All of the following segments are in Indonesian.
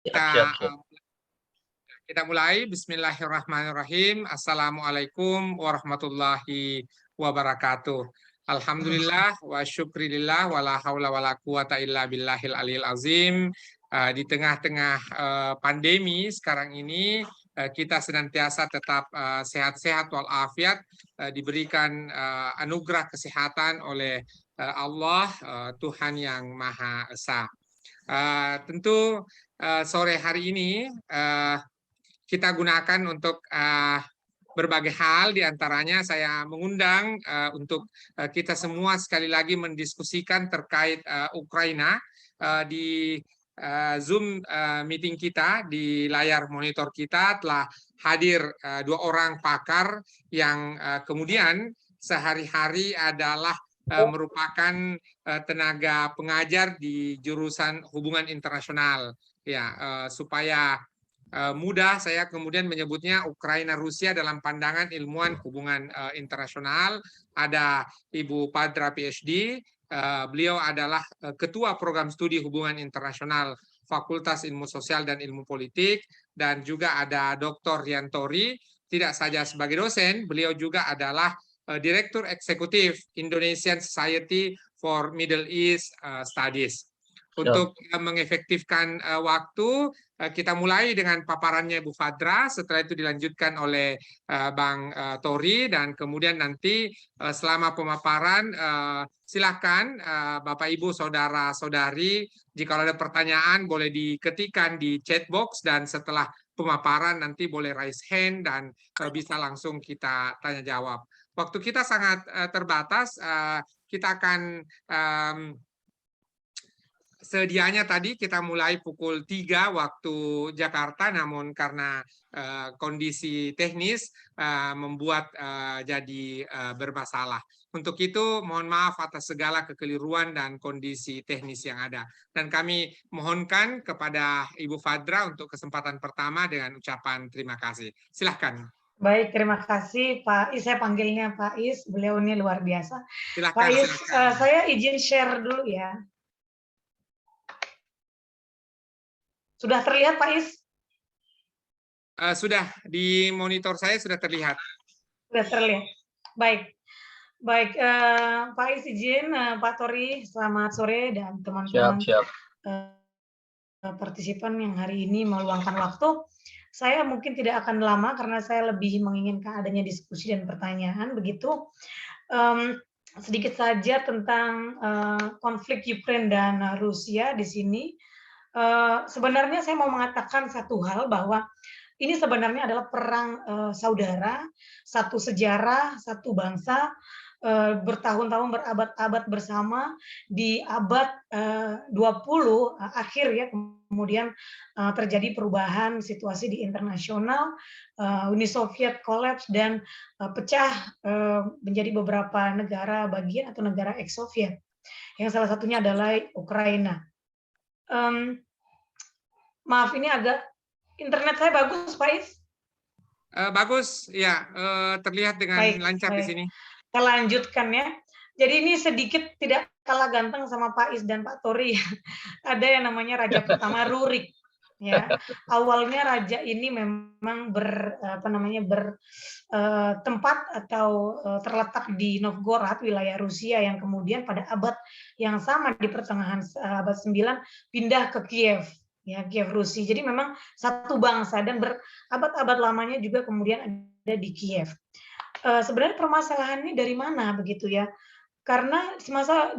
Siap, Kita siap, siap. kita mulai. Bismillahirrahmanirrahim. Assalamualaikum warahmatullahi wabarakatuh. Alhamdulillah wa syukrilillah wa la haula wa la quwata illa billahil aliyil azim. Di tengah-tengah pandemi sekarang ini kita senantiasa tetap sehat-sehat walafiat, diberikan anugerah kesehatan oleh Allah, Tuhan yang Maha Esa. Tentu sore hari ini kita gunakan untuk berbagai hal, diantaranya saya mengundang untuk kita semua sekali lagi mendiskusikan terkait Ukraina di Zoom meeting kita. Di layar monitor kita telah hadir dua orang pakar yang kemudian sehari-hari adalah merupakan tenaga pengajar di jurusan hubungan internasional. Ya, supaya mudah saya kemudian menyebutnya Ukraina Rusia dalam pandangan ilmuwan hubungan internasional. Ada Ibu Padra PhD, beliau adalah ketua program studi hubungan internasional Fakultas Ilmu Sosial dan Ilmu Politik, dan juga ada Dr. Riantori, tidak saja sebagai dosen, beliau juga adalah Direktur Eksekutif Indonesian Society for Middle East Studies. Untuk mengefektifkan waktu, kita mulai dengan paparannya Bu Fadra, setelah itu dilanjutkan oleh Bang Tori, dan kemudian nanti selama pemaparan silakan Bapak Ibu Saudara-saudari, jika ada pertanyaan boleh diketikkan di chat box, dan setelah pemaparan nanti boleh raise hand dan bisa langsung kita tanya jawab. Waktu kita sangat terbatas, kita akan sedianya tadi kita mulai pukul 3 waktu Jakarta, namun karena kondisi teknis membuat jadi bermasalah. Untuk itu mohon maaf atas segala kekeliruan dan kondisi teknis yang ada. Dan kami mohonkan kepada Ibu Fadra untuk kesempatan pertama dengan ucapan terima kasih. Silahkan. Baik, terima kasih Pak Is. Saya panggilnya Pak Is, beliau ini luar biasa. Silahkan, Pak Is, silahkan. saya izin share dulu ya. Sudah terlihat Pak Is? Sudah, di monitor saya sudah terlihat. Sudah terlihat. Baik. Baik, Pak Is izin, Pak Tori, selamat sore, dan teman-teman partisipan yang hari ini meluangkan waktu. Saya mungkin tidak akan lama karena saya lebih menginginkan adanya diskusi dan pertanyaan, begitu. Sedikit saja tentang konflik Ukraina dan Rusia di sini. Sebenarnya saya mau mengatakan satu hal, bahwa ini sebenarnya adalah perang saudara, satu sejarah, satu bangsa, bertahun-tahun, berabad-abad bersama. Di abad 20 akhir ya, kemudian terjadi perubahan situasi di internasional, Uni Soviet kolaps dan pecah menjadi beberapa negara bagian atau negara ex-Soviet, yang salah satunya adalah Ukraina. Maaf, ini agak internet saya bagus, Pak Is? Bagus, ya, terlihat dengan lancar di sini. Kita lanjutkan ya. Jadi ini sedikit tidak kalah ganteng sama Pak Is dan Pak Tori. Ada yang namanya Raja pertama Rurik. Ya, awalnya raja ini memang bertempat atau terletak di Novgorod, wilayah Rusia, yang kemudian pada abad yang sama di pertengahan abad 9 pindah ke Kiev, ya, Kiev Rusia. Jadi memang satu bangsa, dan berabad-abad lamanya juga kemudian ada di Kiev. Sebenarnya permasalahan ini dari mana begitu ya? Karena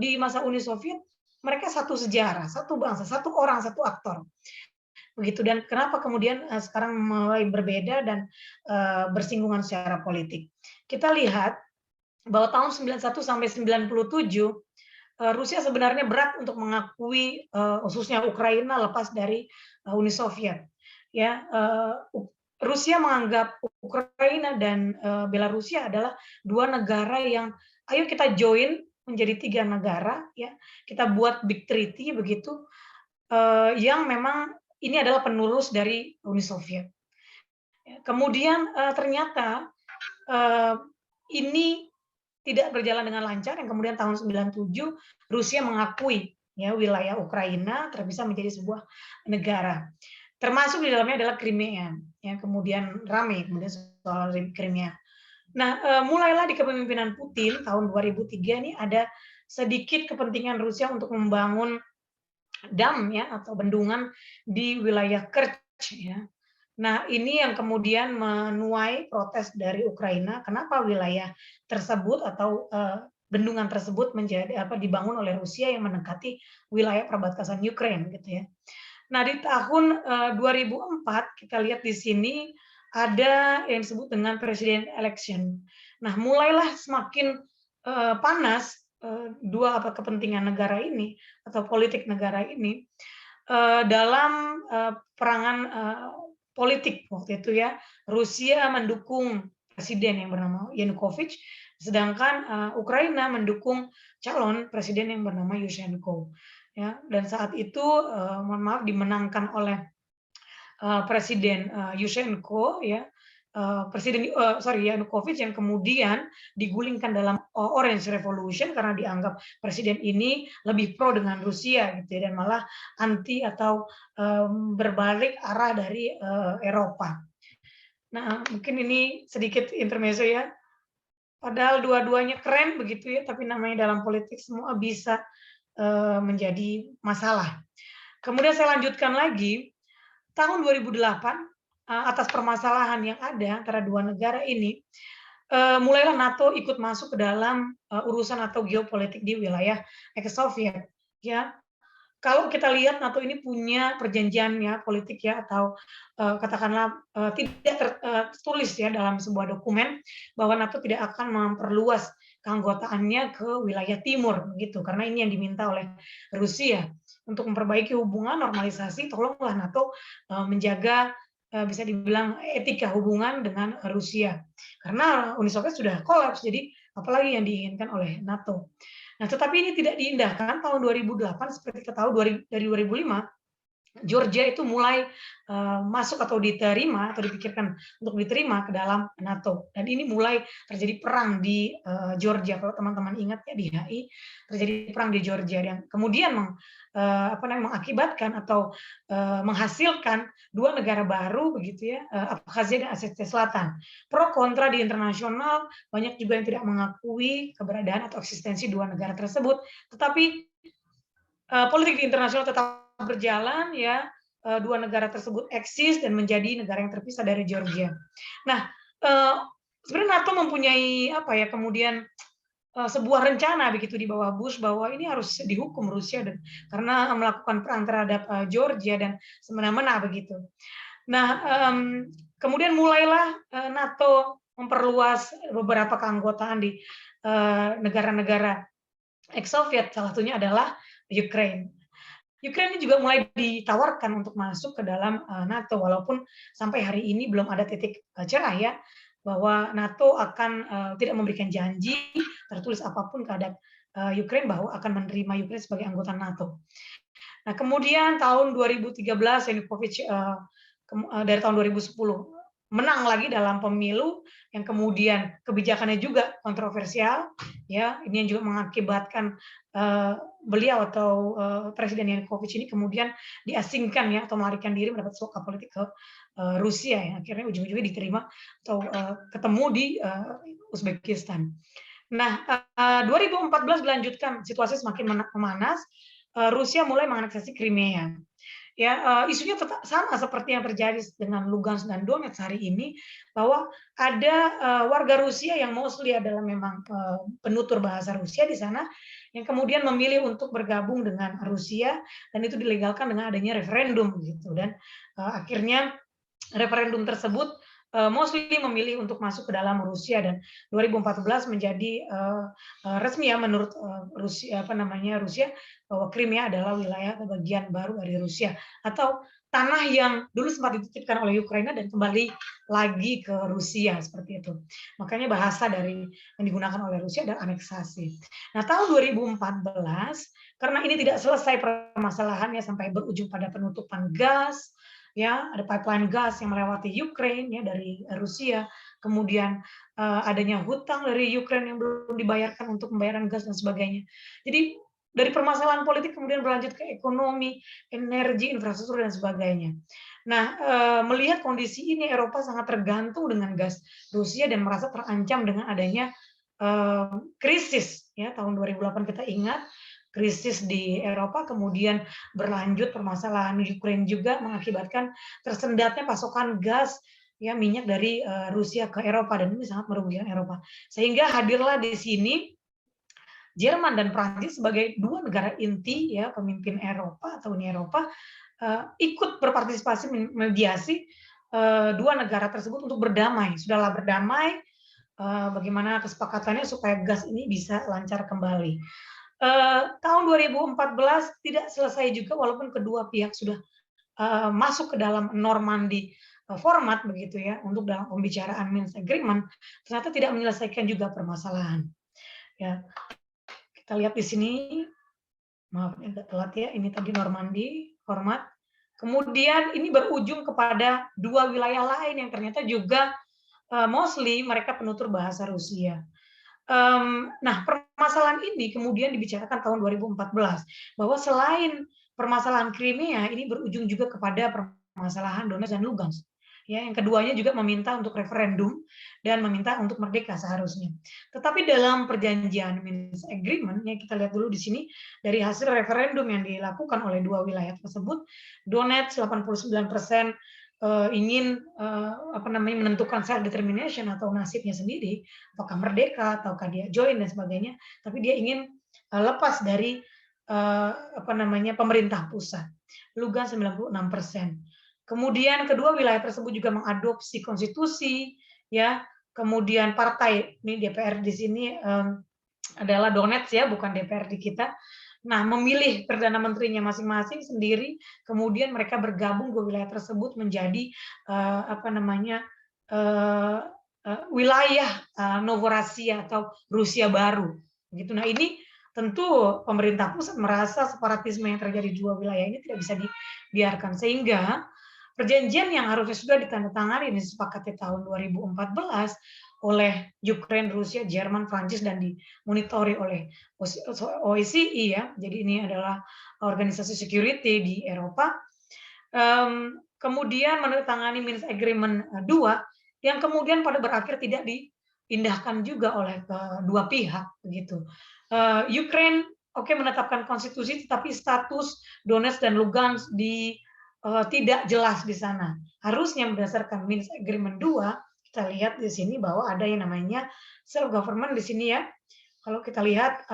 di masa Uni Soviet mereka satu sejarah, satu bangsa, satu orang, satu aktor. Begitu. Dan kenapa kemudian sekarang mulai berbeda dan bersinggungan secara politik. Kita lihat bahwa tahun 91 sampai 97 Rusia sebenarnya berat untuk mengakui khususnya Ukraina lepas dari Uni Soviet. Ya, Rusia menganggap Ukraina dan Belarusia adalah dua negara yang ayo kita join menjadi 3 negara, ya. Kita buat Big Treaty begitu, yang memang ini adalah penerus dari Uni Soviet. Kemudian ternyata ini tidak berjalan dengan lancar, yang kemudian tahun 97 Rusia mengakui ya wilayah Ukraina terpisah menjadi sebuah negara. termasuk di dalamnya adalah Crimea, ya kemudian ramai kemudian soal Crimea. Nah, mulailah di kepemimpinan Putin tahun 2003 nih ada sedikit kepentingan Rusia untuk membangun dam ya atau bendungan di wilayah Kerch ya. Nah, ini yang kemudian menuai protes dari Ukraina, kenapa wilayah tersebut atau, bendungan tersebut dibangun oleh Rusia yang mendekati wilayah perbatasan Ukraine gitu ya. Nah, di tahun, 2004 kita lihat di sini ada yang disebut dengan president election. Nah, mulailah semakin, panas, kepentingan negara ini atau politik negara ini, dalam, perangan, politik waktu itu ya. Rusia mendukung presiden yang bernama Yanukovych, sedangkan, Ukraina mendukung calon presiden yang bernama Yushchenko. Ya, dan saat itu, mohon maaf dimenangkan oleh, Presiden, Yushchenko ya, Yanukovych yang kemudian digulingkan dalam Orange Revolution karena dianggap presiden ini lebih pro dengan Rusia gitu ya, dan malah anti atau, berbalik arah dari, Eropa. Nah, mungkin ini sedikit intermezzo ya, padahal dua-duanya keren begitu ya, tapi namanya dalam politik semua bisa, menjadi masalah. Kemudian saya lanjutkan lagi, tahun 2008, atas permasalahan yang ada antara dua negara ini, mulailah NATO ikut masuk ke dalam, urusan atau geopolitik di wilayah ex-Soviet, ya. Kalau kita lihat NATO ini punya perjanjian ya politik ya atau, katakanlah, tidak tertulis ya dalam sebuah dokumen bahwa NATO tidak akan memperluas keanggotaannya ke wilayah timur gitu, karena ini yang diminta oleh Rusia. Untuk memperbaiki hubungan normalisasi, tolonglah NATO, menjaga, bisa dibilang etika hubungan dengan Rusia. Karena Uni Soviet sudah kolaps, jadi apalagi yang diinginkan oleh NATO. Nah, tetapi ini tidak diindahkan tahun 2008 seperti kita tahu dari 2005 Georgia itu mulai, masuk atau diterima atau dipikirkan untuk diterima ke dalam NATO dan ini mulai terjadi perang di, Georgia kalau teman-teman ingat ya di HI terjadi perang di Georgia yang kemudian mengakibatkan atau, menghasilkan 2 negara baru begitu ya, Abkhazia dan Ossetia Selatan. Pro kontra di internasional, banyak juga yang tidak mengakui keberadaan atau eksistensi 2 negara tersebut, tetapi politik di internasional tetap berjalan ya, 2 negara tersebut eksis dan menjadi negara yang terpisah dari Georgia. Nah, sebenarnya NATO mempunyai apa ya, kemudian, sebuah rencana begitu di bawah Bush bahwa ini harus dihukum Rusia dan karena melakukan perang terhadap, Georgia dan semena-mena begitu. Nah, kemudian mulailah, NATO memperluas beberapa keanggotaan di, negara-negara ex-Soviet, salah satunya adalah Ukraine. Ukraine juga mulai ditawarkan untuk masuk ke dalam, NATO walaupun sampai hari ini belum ada titik, cerah ya, bahwa NATO akan, tidak memberikan janji tertulis apapun terhadap, Ukraine bahwa akan menerima Ukraine sebagai anggota NATO. Nah, kemudian tahun 2013 Yanukovych, dari tahun 2010 menang lagi dalam pemilu yang kemudian kebijakannya juga kontroversial, ya. Ini yang juga mengakibatkan, beliau atau, Presiden Yanukovych ini kemudian diasingkan ya atau melarikan diri mendapat suaka politik ke, Rusia ya. Akhirnya ujung-ujungnya diterima atau, ketemu di, Uzbekistan. Nah, 2014 dilanjutkan, situasi semakin memanas, Rusia mulai menganeksasi Crimea. Ya, isunya tetap sama seperti yang terjadi dengan Lugansk dan Donetsk hari ini, bahwa ada, warga Rusia yang mostly adalah memang, penutur bahasa Rusia di sana, yang kemudian memilih untuk bergabung dengan Rusia dan itu dilegalkan dengan adanya referendum gitu dan, akhirnya referendum tersebut, mostly memilih untuk masuk ke dalam Rusia dan 2014 menjadi, resmi ya menurut, Rusia bahwa Crimea adalah wilayah atau bagian baru dari Rusia atau tanah yang dulu sempat dititipkan oleh Ukraina dan kembali lagi ke Rusia seperti itu. Makanya bahasa yang digunakan oleh Rusia adalah aneksasi. Nah, tahun 2014 karena ini tidak selesai permasalahannya sampai berujung pada penutupan gas, ya ada pipeline gas yang melewati Ukraine ya dari Rusia, kemudian adanya hutang dari Ukraine yang belum dibayarkan untuk pembayaran gas dan sebagainya. Jadi dari permasalahan politik kemudian berlanjut ke ekonomi, energi, infrastruktur dan sebagainya. Nah, melihat kondisi ini Eropa sangat tergantung dengan gas Rusia dan merasa terancam dengan adanya krisis ya tahun 2008 kita ingat krisis di Eropa, kemudian berlanjut permasalahan Ukraina juga mengakibatkan tersendatnya pasokan gas ya minyak dari Rusia ke Eropa dan ini sangat merugikan Eropa. Sehingga hadirlah di sini Jerman dan Prancis sebagai dua negara inti ya pemimpin Eropa atau Uni Eropa ikut berpartisipasi mediasi dua negara tersebut untuk berdamai. Sudahlah berdamai, bagaimana kesepakatannya supaya gas ini bisa lancar kembali. Tahun 2014 tidak selesai juga walaupun kedua pihak sudah masuk ke dalam Normandy format begitu ya untuk dalam pembicaraan Minsk Agreement ternyata tidak menyelesaikan juga permasalahan. Ya, kita lihat di sini, maaf agak telat ya, ini tadi Normandy format. Kemudian ini berujung kepada dua wilayah lain yang ternyata juga mostly mereka penutur bahasa Rusia. Nah, permasalahan ini kemudian dibicarakan tahun 2014 bahwa selain permasalahan Crimea ini berujung juga kepada permasalahan Donetsk dan Lugansk. Ya, yang keduanya juga meminta untuk referendum dan meminta untuk merdeka seharusnya. Tetapi dalam perjanjian Minsk Agreement yang kita lihat dulu di sini dari hasil referendum yang dilakukan oleh dua wilayah tersebut, Donetsk 89% ingin menentukan self determination atau nasibnya sendiri, apakah merdeka ataukah dia join dan sebagainya, tapi dia ingin lepas dari pemerintah pusat. Lugansk 96%. Kemudian kedua wilayah tersebut juga mengadopsi konstitusi, ya. Kemudian partai ini DPR di sini adalah Donetsk ya, bukan DPR di kita. Nah, memilih perdana menterinya masing-masing sendiri, kemudian mereka bergabung ke wilayah tersebut menjadi wilayah Novorossiya atau Rusia baru. Gitu. Nah, ini tentu pemerintah pusat merasa separatisme yang terjadi di dua wilayah ini tidak bisa dibiarkan sehingga perjanjian yang harusnya sudah ditandatangani dan disepakati tahun 2014 oleh Ukraina, Rusia, Jerman, Prancis dan dimonitori oleh OSCE ya. Jadi ini adalah organisasi security di Eropa. Kemudian menandatangani Minsk Agreement 2 yang kemudian pada berakhir tidak diindahkan juga oleh kedua pihak begitu. Ukraina menetapkan konstitusi tetapi status Donetsk dan Lugansk tidak jelas di sana. Harusnya berdasarkan Minsk Agreement 2, kita lihat di sini bahwa ada yang namanya self government di sini ya. Kalau kita lihat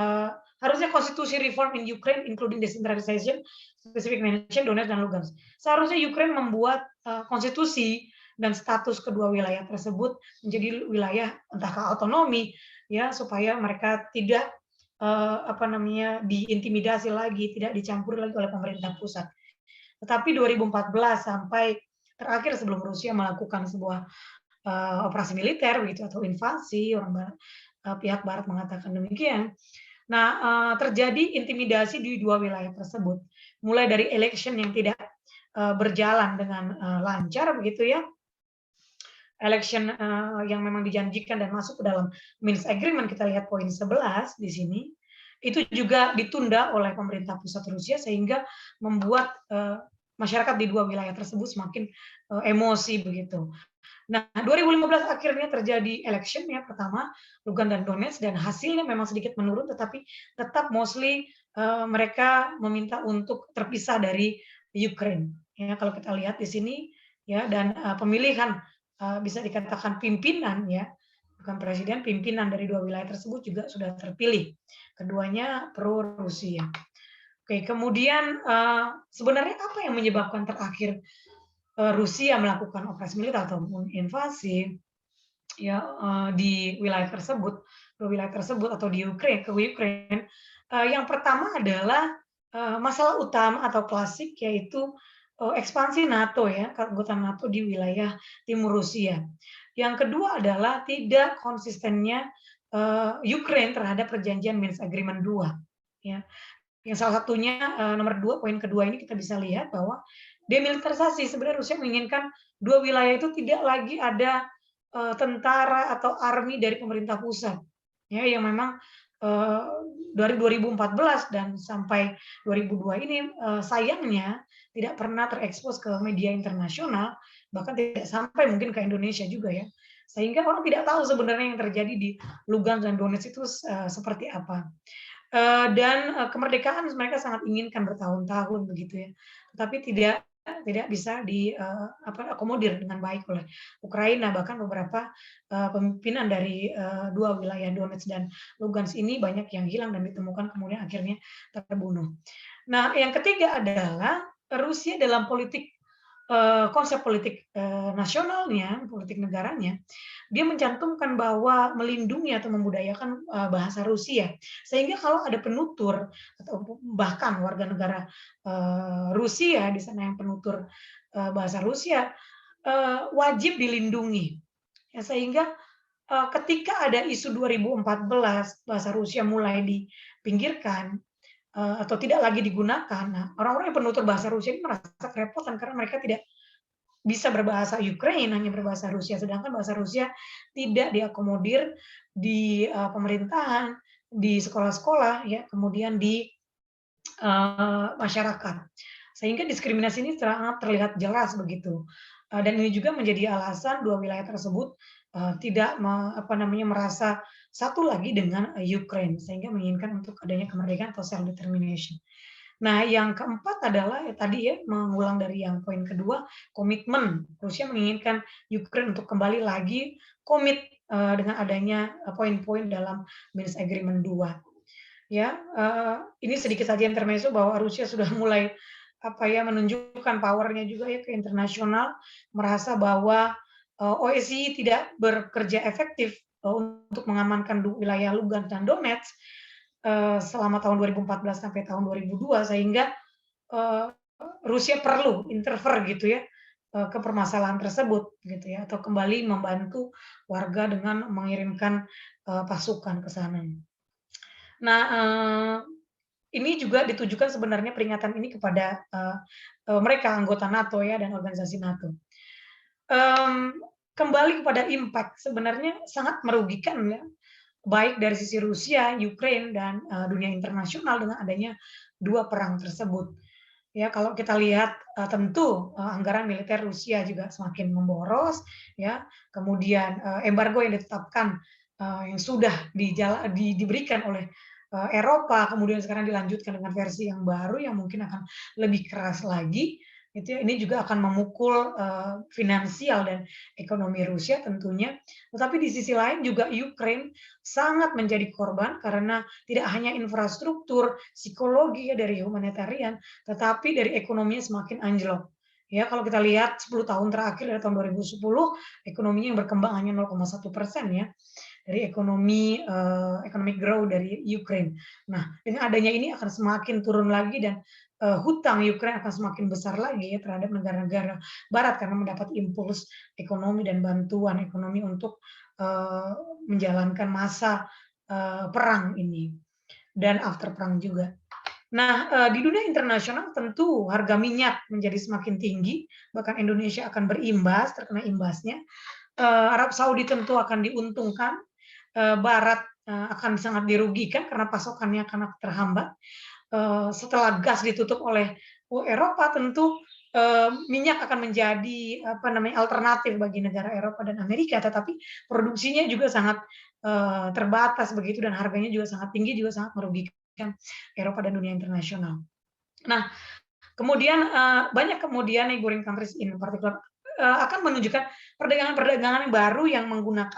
harusnya konstitusi reform in Ukraine including decentralization, specific mention Donetsk dan Lugansk. Seharusnya Ukraine membuat konstitusi dan status kedua wilayah tersebut menjadi wilayah entahkah otonomi ya supaya mereka tidak diintimidasi lagi, tidak dicampuri lagi oleh pemerintah pusat. Tetapi 2014 sampai terakhir sebelum Rusia melakukan sebuah operasi militer begitu atau invasi, pihak Barat mengatakan demikian. Nah, terjadi intimidasi di dua wilayah tersebut, mulai dari election yang tidak berjalan dengan lancar begitu ya, election yang memang dijanjikan dan masuk ke dalam Minsk Agreement, kita lihat poin 11 di sini, itu juga ditunda oleh pemerintah pusat Rusia sehingga membuat masyarakat di dua wilayah tersebut semakin emosi begitu. Nah, 2015 akhirnya terjadi election ya pertama Lugansk dan Donetsk dan hasilnya memang sedikit menurun tetapi tetap mostly mereka meminta untuk terpisah dari Ukraine. Ya, kalau kita lihat di sini ya dan pemilihan bisa dikatakan pimpinan ya bukan presiden, pimpinan dari dua wilayah tersebut juga sudah terpilih. Keduanya pro Rusia. Oke, kemudian sebenarnya apa yang menyebabkan terakhir Rusia melakukan operasi militer ataupun invasi ya di wilayah tersebut, atau di Ukraina ke Ukraina? Yang pertama adalah masalah utama atau klasik yaitu ekspansi NATO ya, keanggotaan NATO di wilayah timur Rusia. Yang kedua adalah tidak konsistennya Ukraine terhadap perjanjian Minsk Agreement 2. Ya. Yang salah satunya nomor 2, poin kedua ini kita bisa lihat bahwa demilitarisasi. Sebenarnya Rusia menginginkan dua wilayah itu tidak lagi ada tentara atau army dari pemerintah pusat. Ya, yang memang eh, dari 2014 dan sampai 2002 ini sayangnya tidak pernah terekspos ke media internasional, bahkan tidak sampai mungkin ke Indonesia juga ya. Sehingga orang tidak tahu sebenarnya yang terjadi di Lugansk dan Donetsk itu seperti apa. Dan kemerdekaan mereka sangat inginkan bertahun-tahun begitu ya, tetapi tidak bisa akomodir dengan baik oleh Ukraina. Bahkan beberapa pimpinan dari dua wilayah Donetsk dan Lugansk ini banyak yang hilang dan ditemukan kemudian akhirnya terbunuh. Nah, yang ketiga adalah Rusia dalam politik konsep politik nasionalnya, politik negaranya, dia mencantumkan bahwa melindungi atau membudayakan bahasa Rusia. Sehingga kalau ada penutur atau bahkan warga negara Rusia di sana yang penutur bahasa Rusia wajib dilindungi. Ya, sehingga ketika ada isu 2014 bahasa Rusia mulai dipinggirkan atau tidak lagi digunakan, nah orang-orang yang penutur bahasa Rusia ini merasa kerepotan karena mereka tidak bisa berbahasa Ukraine, hanya berbahasa Rusia, sedangkan bahasa Rusia tidak diakomodir di pemerintahan, di sekolah-sekolah, ya, kemudian di masyarakat. Sehingga diskriminasi ini sangat terlihat jelas begitu. Dan ini juga menjadi alasan dua wilayah tersebut tidak merasa satu lagi dengan Ukraine, sehingga menginginkan untuk adanya kemerdekaan atau self determination. Nah, yang keempat adalah ya tadi ya, mengulang dari yang poin kedua, komitmen. Rusia menginginkan Ukraine untuk kembali lagi komit dengan adanya poin-poin dalam Minsk Agreement 2. Ya, ini sedikit saja intermezzo bahwa Rusia sudah mulai menunjukkan power-nya juga ya ke internasional, merasa bahwa OSCE tidak bekerja efektif untuk mengamankan wilayah Lugansk dan Donetsk selama tahun 2014 sampai tahun 2002 sehingga Rusia perlu intervene gitu ya ke permasalahan tersebut gitu ya atau kembali membantu warga dengan mengirimkan pasukan ke sana. Nah, ini juga ditujukan sebenarnya peringatan ini kepada mereka anggota NATO ya dan organisasi NATO. Kembali kepada impact sebenarnya sangat merugikan ya baik dari sisi Rusia, Ukraine, dan dunia internasional dengan adanya dua perang tersebut. Ya, kalau kita lihat tentu anggaran militer Rusia juga semakin memboros, ya. Kemudian embargo yang ditetapkan yang sudah diberikan oleh Eropa, kemudian sekarang dilanjutkan dengan versi yang baru yang mungkin akan lebih keras lagi. Itu ya, ini juga akan memukul finansial dan ekonomi Rusia tentunya. Tetapi di sisi lain juga Ukraine sangat menjadi korban karena tidak hanya infrastruktur, psikologi ya dari humanitarian, tetapi dari ekonominya semakin anjlok. Ya, kalau kita lihat 10 tahun terakhir dari tahun 2010, ekonominya yang berkembang hanya 0,1% ya dari economic growth dari Ukraine. Nah, dengan adanya ini akan semakin turun lagi dan hutang Ukraine akan semakin besar lagi ya terhadap negara-negara Barat karena mendapat impuls ekonomi dan bantuan ekonomi untuk menjalankan masa perang ini dan after perang juga. Nah, di dunia internasional tentu harga minyak menjadi semakin tinggi, bahkan Indonesia akan berimbas, terkena imbasnya. Arab Saudi tentu akan diuntungkan, Barat akan sangat dirugikan karena pasokannya akan terhambat. Setelah gas ditutup oleh Eropa, tentu minyak akan menjadi alternatif bagi negara Eropa dan Amerika, tetapi produksinya juga sangat terbatas begitu dan harganya juga sangat tinggi, juga sangat merugikan Eropa dan dunia internasional. Nah, kemudian banyak kemudian neighboring countries in particular akan menunjukkan perdagangan-perdagangan yang baru yang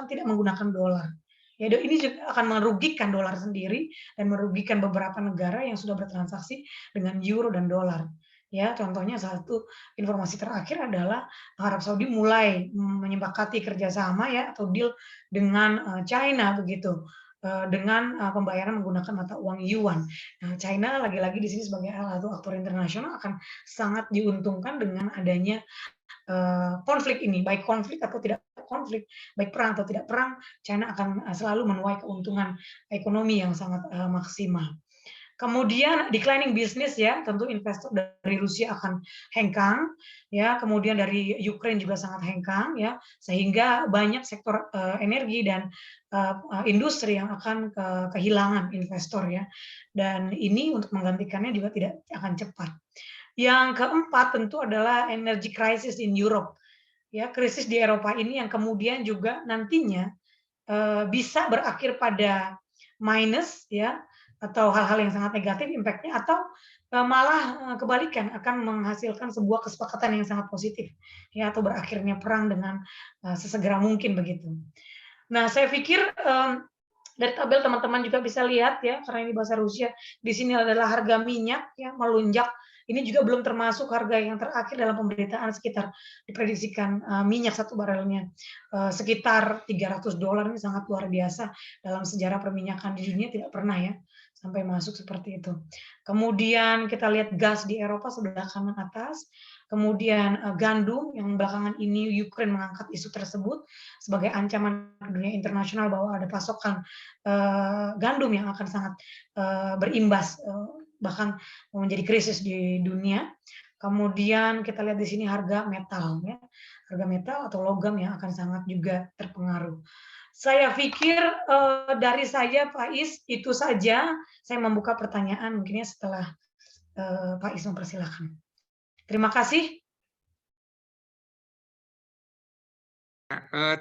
tidak menggunakan dolar. Ya, ini juga akan merugikan dolar sendiri dan merugikan beberapa negara yang sudah bertransaksi dengan euro dan dolar. Ya, contohnya satu informasi terakhir adalah Arab Saudi mulai menyepakati kerjasama ya atau deal dengan China begitu dengan pembayaran menggunakan mata uang yuan. Nah, China lagi-lagi di sini sebagai salah satu aktor internasional akan sangat diuntungkan dengan adanya konflik ini, baik konflik atau tidak konflik, baik perang atau tidak perang, China akan selalu menuai keuntungan ekonomi yang sangat maksimal. Kemudian declining business ya, tentu investor dari Rusia akan hengkang ya, kemudian dari Ukraine juga sangat hengkang ya, sehingga banyak sektor energi dan industri yang akan kehilangan investor ya. Dan ini untuk menggantikannya juga tidak akan cepat. Yang keempat tentu adalah energy crisis in Europe. Ya, krisis di Eropa ini yang kemudian juga nantinya bisa berakhir pada minus ya, atau hal-hal yang sangat negatif impact-nya, atau malah kebalikan akan menghasilkan sebuah kesepakatan yang sangat positif ya, atau berakhirnya perang dengan sesegera mungkin begitu. Nah, saya pikir dari tabel teman-teman juga bisa lihat ya, karena ini bahasa Rusia, di sini adalah harga minyak yang melonjak. Ini juga belum termasuk harga yang terakhir dalam pemberitaan sekitar diprediksikan minyak satu barelnya sekitar $300, ini sangat luar biasa dalam sejarah perminyakan di dunia, tidak pernah ya sampai masuk seperti itu. Kemudian kita lihat gas di Eropa sebelah kanan atas. Kemudian gandum yang belakangan ini Ukraine mengangkat isu tersebut sebagai ancaman dunia internasional bahwa ada pasokan gandum yang akan sangat berimbas bahkan menjadi krisis di dunia. Kemudian kita lihat di sini harga metal ya, harga metal atau logam yang akan sangat juga terpengaruh. Saya pikir dari saya Pak Is itu saja. Saya membuka pertanyaan mungkinnya setelah Pak Is mempersilahkan. Terima kasih.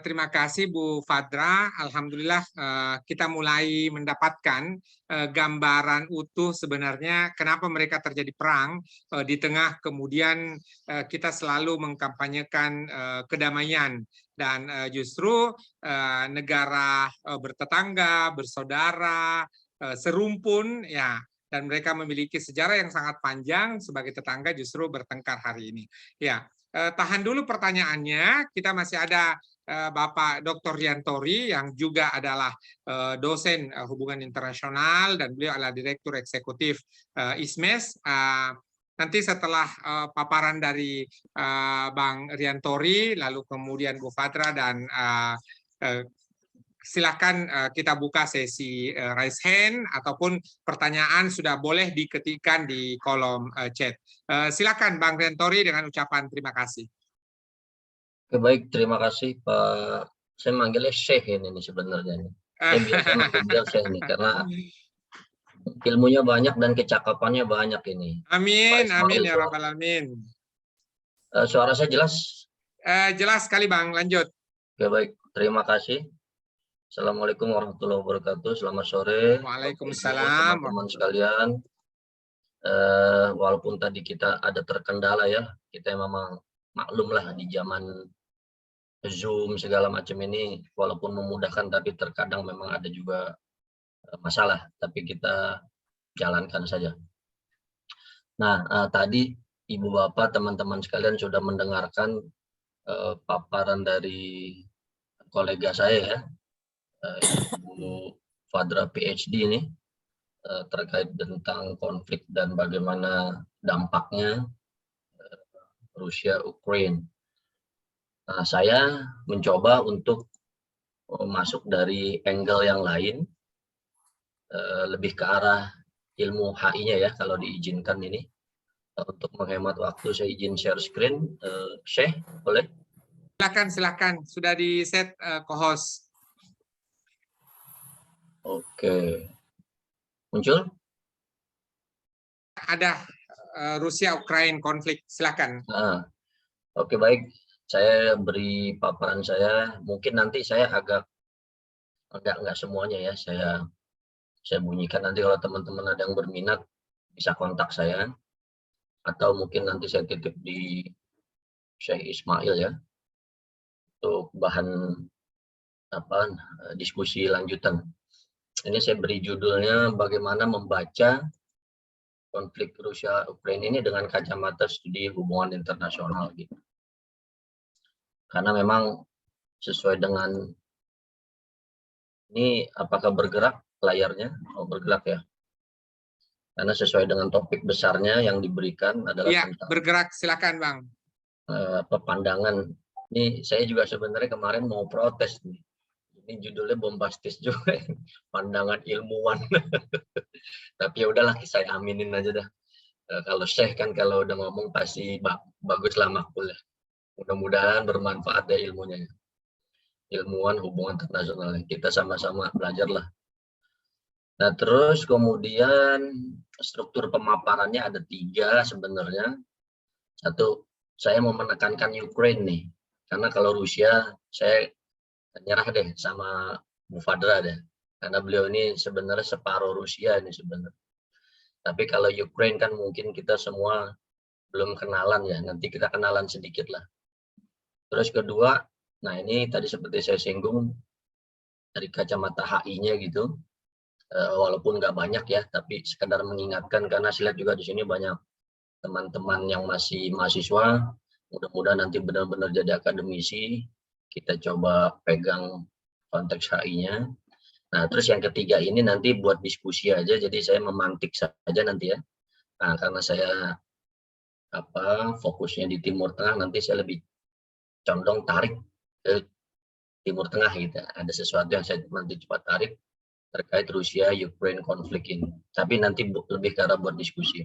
Terima kasih Bu Fadra. Alhamdulillah kita mulai mendapatkan gambaran utuh sebenarnya kenapa mereka terjadi perang di tengah kemudian kita selalu mengkampanyekan kedamaian dan justru negara bertetangga, bersaudara, serumpun ya, dan mereka memiliki sejarah yang sangat panjang sebagai tetangga justru bertengkar hari ini. Ya. Tahan dulu pertanyaannya, kita masih ada Bapak Dr. Riantori yang juga adalah dosen hubungan internasional dan beliau adalah Direktur Eksekutif ISMES. Nanti setelah paparan dari Bang Riantori, lalu kemudian Bu Fadra dan silakan kita buka sesi raise hand ataupun pertanyaan sudah boleh diketikkan di kolom chat. Silakan Bang Riantori dengan ucapan terima kasih. Oke, baik, terima kasih Pak. Saya manggilnya Syekh ini sebenarnya. Saya biasa manggil beliau Syekh ini karena ilmunya banyak dan kecakapannya banyak ini. Amin, amin ya rabbal alamin. Suara saya jelas? Jelas sekali Bang, lanjut. Oke, baik, terima kasih. Assalamualaikum warahmatullahi wabarakatuh. Selamat sore. Waalaikumsalam. Teman-teman sekalian. Walaupun tadi kita ada terkendala ya, kita memang maklum lah di zaman Zoom segala macam ini, walaupun memudahkan tapi terkadang memang ada juga masalah, tapi kita jalankan saja. Nah, tadi Ibu Bapak, teman-teman sekalian sudah mendengarkan paparan dari kolega saya ya, Ibu Fadra PhD ini, terkait tentang konflik dan bagaimana dampaknya Rusia-Ukraine. Nah, saya mencoba untuk masuk dari angle yang lain, lebih ke arah ilmu HI-nya ya, kalau diizinkan ini. Untuk menghemat waktu, saya izin share screen. Syekh, boleh? Silakan. Sudah di set co-host. Oke. Muncul? Ada Rusia-Ukraine konflik, silakan. Oke, baik. Saya beri paparan saya. Mungkin nanti saya agak nggak semuanya ya. Saya bunyikan, nanti kalau teman-teman ada yang berminat bisa kontak saya. Atau mungkin nanti saya titip di Syekh Ismail ya, untuk bahan diskusi lanjutan. Ini saya beri judulnya bagaimana membaca konflik Rusia-Ukraine ini dengan kacamata studi hubungan internasional gitu. Karena memang sesuai dengan ini, apakah bergerak layarnya? Oh, bergerak ya. Karena sesuai dengan topik besarnya yang diberikan adalah tentang bergerak, silakan Bang. Pandangan. Ini saya juga sebenarnya kemarin mau protes nih. Ini judulnya bombastis juga, pandangan ilmuwan. Tapi ya udahlah, saya aminin aja dah. Kalau Syekh kan kalau udah ngomong pasti bagus lah, makbul ya. Mudah-mudahan bermanfaat ya ilmunya. Ilmuwan hubungan internasional. Kita sama-sama belajar lah. Nah, terus kemudian struktur pemaparannya ada 3 sebenarnya. Satu, saya mau menekankan Ukraine nih. Karena kalau Rusia, saya nyerah deh sama Bu Fadra deh. Karena beliau ini sebenarnya separuh Rusia ini sebenarnya. Tapi kalau Ukraine kan mungkin kita semua belum kenalan ya. Nanti kita kenalan sedikit lah. Terus kedua, nah ini tadi seperti saya singgung, dari kacamata HI-nya gitu. Walaupun nggak banyak ya, tapi sekedar mengingatkan karena saya lihat juga di sini banyak teman-teman yang masih mahasiswa. Mudah-mudahan nanti benar-benar jadi akademisi. Kita coba pegang konteks HI-nya. Nah, terus yang ketiga ini nanti buat diskusi aja, jadi saya memantik saja nanti ya. Nah, karena saya fokusnya di Timur Tengah, nanti saya lebih condong tarik ke Timur Tengah gitu. Ada sesuatu yang saya nanti coba tarik terkait Rusia Ukraine konflik ini. Tapi nanti lebih ke arah buat diskusi.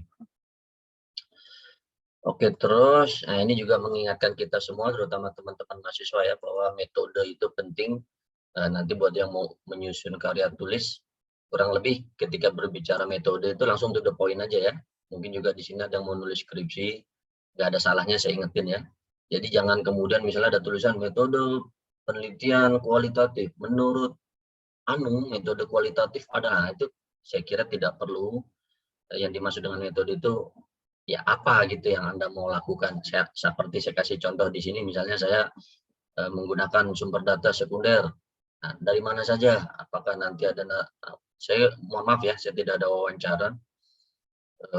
Oke, terus nah ini juga mengingatkan kita semua, terutama teman-teman mahasiswa ya, bahwa metode itu penting. Nanti buat yang mau menyusun karya tulis, kurang lebih ketika berbicara metode itu langsung to the point aja ya. Mungkin juga di sini ada yang mau nulis skripsi, nggak ada salahnya saya ingetin ya. Jadi jangan kemudian misalnya ada tulisan metode penelitian kualitatif menurut metode kualitatif ada, itu saya kira tidak perlu. Yang dimaksud dengan metode itu ya apa gitu yang Anda mau lakukan. Seperti saya kasih contoh di sini, misalnya saya menggunakan sumber data sekunder. Nah, dari mana saja? Apakah nanti ada, saya mohon maaf ya, saya tidak ada wawancara,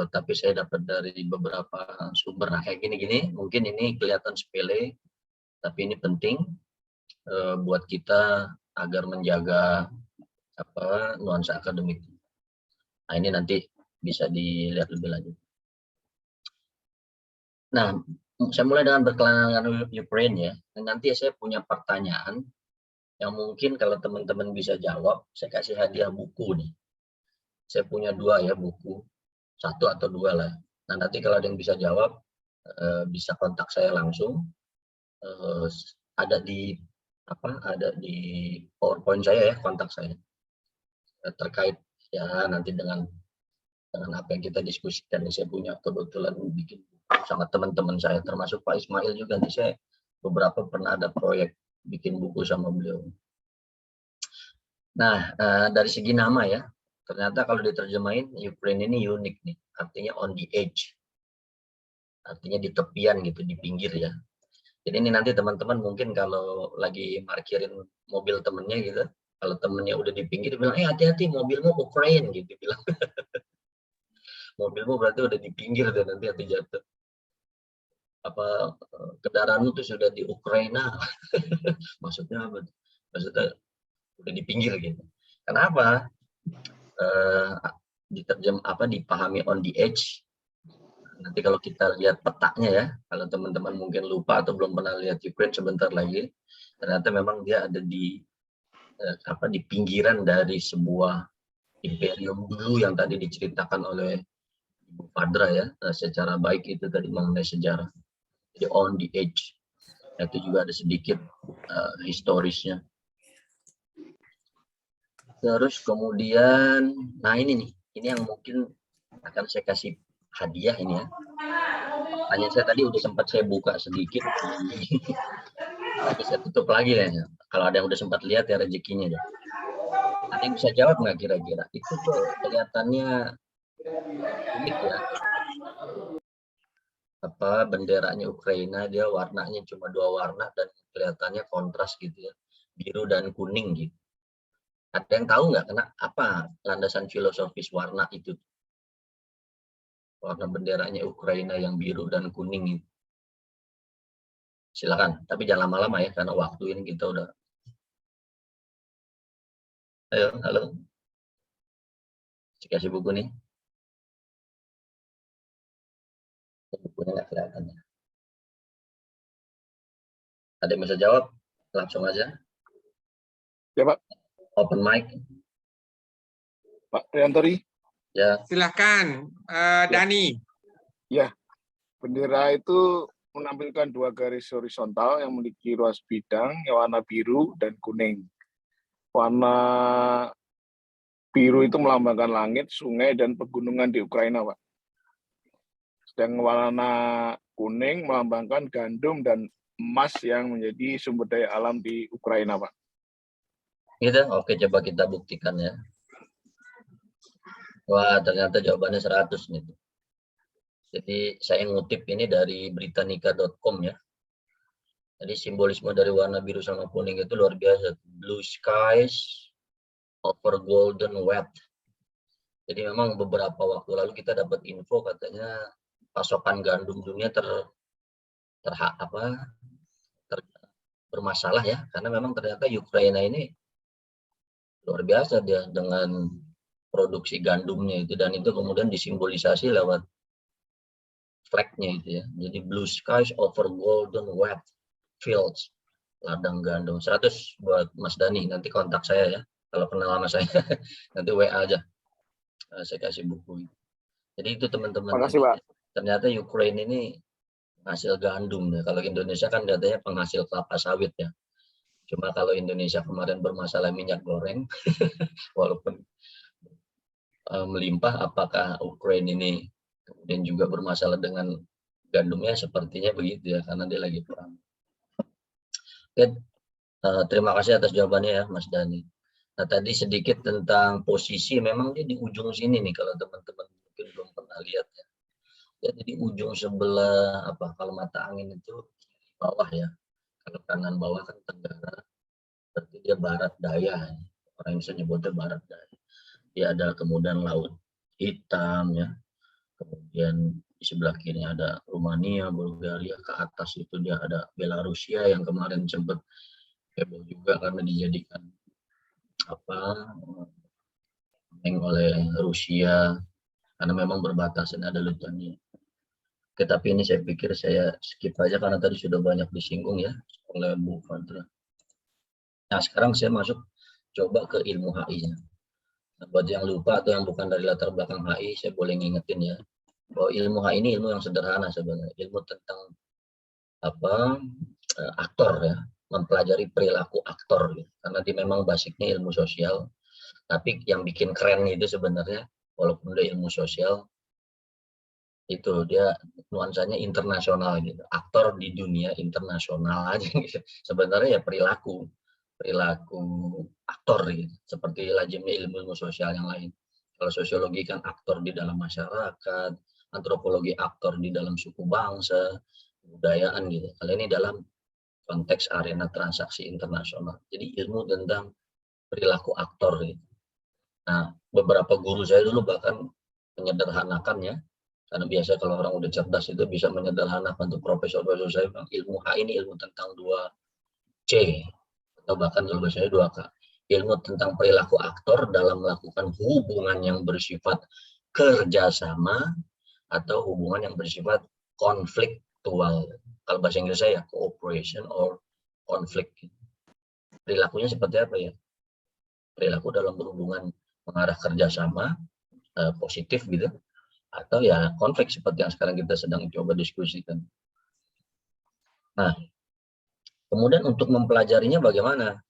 tapi saya dapat dari beberapa sumber. Nah, kayak gini-gini, mungkin ini kelihatan sepele, tapi ini penting buat kita agar menjaga nuansa akademik. Nah, ini nanti bisa dilihat lebih lanjut. Nah, saya mulai dengan berkelana Ukraine ya. Dan nanti saya punya pertanyaan yang mungkin kalau teman-teman bisa jawab, saya kasih hadiah buku nih. Saya punya 2 ya buku, 1 atau 2 lah. Nah, nanti kalau ada yang bisa jawab, bisa kontak saya langsung. Ada di PowerPoint saya ya, kontak saya terkait ya nanti dengan apa yang kita diskusikan. Saya punya kebetulan bikin sama teman-teman saya, termasuk Pak Ismail juga nih, saya beberapa pernah ada proyek bikin buku sama beliau. Nah, dari segi nama ya, ternyata kalau diterjemahin Ukraine ini unik nih, artinya on the edge, artinya di tepian gitu, di pinggir ya. Jadi ini nanti teman-teman mungkin kalau lagi parkirin mobil temennya gitu, kalau temennya udah di pinggir, bilang, hati-hati mobilmu Ukraine gitu, bilang. Mobilmu berarti udah di pinggir dan nanti hati jatuh. Kendaraanmu tuh sudah di Ukraina. Maksudnya apa? Maksudnya udah di pinggir gitu. Kenapa? Dipahami on the edge. Nanti kalau kita lihat petanya ya, kalau teman-teman mungkin lupa atau belum pernah lihat Ukraine sebentar lagi, ternyata memang dia ada di pinggiran dari sebuah imperium dulu yang tadi diceritakan oleh Ibu Fadra ya, secara baik itu tadi mengenai sejarah. Jadi on the edge, itu juga ada sedikit historisnya. Terus kemudian, nah ini nih, ini yang mungkin akan saya kasih hadiah ini ya. Hanya saya tadi udah sempat saya buka sedikit, tapi saya tutup lagi ya. Kalau ada yang udah sempat lihat ya rezekinya deh. Ada yang bisa jawab nggak kira-kira? Itu tuh kelihatannya unik ya. Benderanya Ukraina, dia warnanya cuma 2 warna dan kelihatannya kontras gitu ya, biru dan kuning gitu. Ada yang tahu nggak apa landasan filosofis warna itu? Warna benderanya Ukraina yang biru dan kuning itu. Silakan, tapi jangan lama-lama ya karena waktu ini kita udah. Ayo, halo. Saya kasih buku nih. Bukunya nggak kelihatan ya. Ada yang bisa jawab? Langsung aja. Ya Pak. Open mic. Pak Riantori. Ya. Silakan, Dani. Ya, bendera itu menampilkan 2 garis horizontal yang memiliki ruas bidang yang warna biru dan kuning. Warna biru itu melambangkan langit, sungai, dan pegunungan di Ukraina, Pak. Sedang warna kuning melambangkan gandum dan emas yang menjadi sumber daya alam di Ukraina, Pak. Gitu, oke, coba kita buktikan ya. Wah, ternyata jawabannya 100 nih. Jadi saya ngutip ini dari Britannica.com ya. Jadi simbolisme dari warna biru sama kuning itu luar biasa. Blue skies over golden wheat. Jadi memang beberapa waktu lalu kita dapat info katanya pasokan gandum dunia bermasalah ya, karena memang ternyata Ukraina ini luar biasa dia dengan produksi gandumnya itu, dan itu kemudian disimbolisasi lewat flagnya itu ya. Jadi blue skies over golden wheat fields, ladang gandum. 100 buat Mas Dani, nanti kontak saya ya kalau kenal sama saya. Nanti WA aja, saya kasih buku. Jadi itu teman-teman, ternyata Ukraina ini penghasil gandum ya. Kalau Indonesia kan katanya penghasil kelapa sawit ya. Cuma kalau Indonesia kemarin bermasalah minyak goreng, walaupun melimpah, apakah Ukraina ini kemudian juga bermasalah dengan gandumnya? Sepertinya begitu ya, karena dia lagi perang. Oke, terima kasih atas jawabannya ya Mas Dani. Nah tadi sedikit tentang posisi, memang dia di ujung sini nih kalau teman-teman mungkin belum pernah lihat ya. Jadi di ujung sebelah kalau mata angin itu bawah ya. Kalau kanan bawah kan tenggara, berarti dia barat daya. Orang bisa nyebutnya barat daya. Dia ada kemudian laut hitam ya. Kemudian di sebelah kiri ada Rumania, Bulgaria, ke atas itu dia ada Belarusia yang kemarin sempat heboh juga karena dijadikan oleh Rusia karena memang berbatasan ada Lithuania. Tapi ini saya pikir saya skip aja karena tadi sudah banyak disinggung ya oleh Bu Fadra. Nah sekarang saya masuk coba ke ilmu HI-nya. Nah, buat yang lupa atau yang bukan dari latar belakang HI, saya boleh ngingetin ya bahwa ilmu HI ini ilmu yang sederhana sebenarnya, ilmu tentang aktor ya, mempelajari perilaku aktor gitu. Karena dia memang basicnya ilmu sosial, tapi yang bikin keren itu sebenarnya walaupun dia ilmu sosial itu dia nuansanya internasional gitu, aktor di dunia internasional aja gitu. Sebenarnya ya perilaku aktor gitu, seperti lazimnya ilmu sosial yang lain. Kalau sosiologi kan aktor di dalam masyarakat, antropologi aktor di dalam suku bangsa, kebudayaan gitu. Kalau ini dalam konteks arena transaksi internasional. Jadi ilmu tentang perilaku aktor gitu. Nah, beberapa guru saya dulu bahkan menyederhanakannya, karena biasa kalau orang udah cerdas itu bisa menyederhanakan. Untuk profesor-profesor saya bilang ilmu H ini ilmu tentang 2C, atau bahkan kalau saya 2K. Ilmu tentang perilaku aktor dalam melakukan hubungan yang bersifat kerjasama atau hubungan yang bersifat konfliktual. Kalau bahasa Inggris saya cooperation or conflict. Perilakunya seperti apa ya? Perilaku dalam berhubungan mengarah kerjasama positif gitu, atau ya konflik seperti yang sekarang kita sedang coba diskusikan. Nah, kemudian untuk mempelajarinya bagaimana?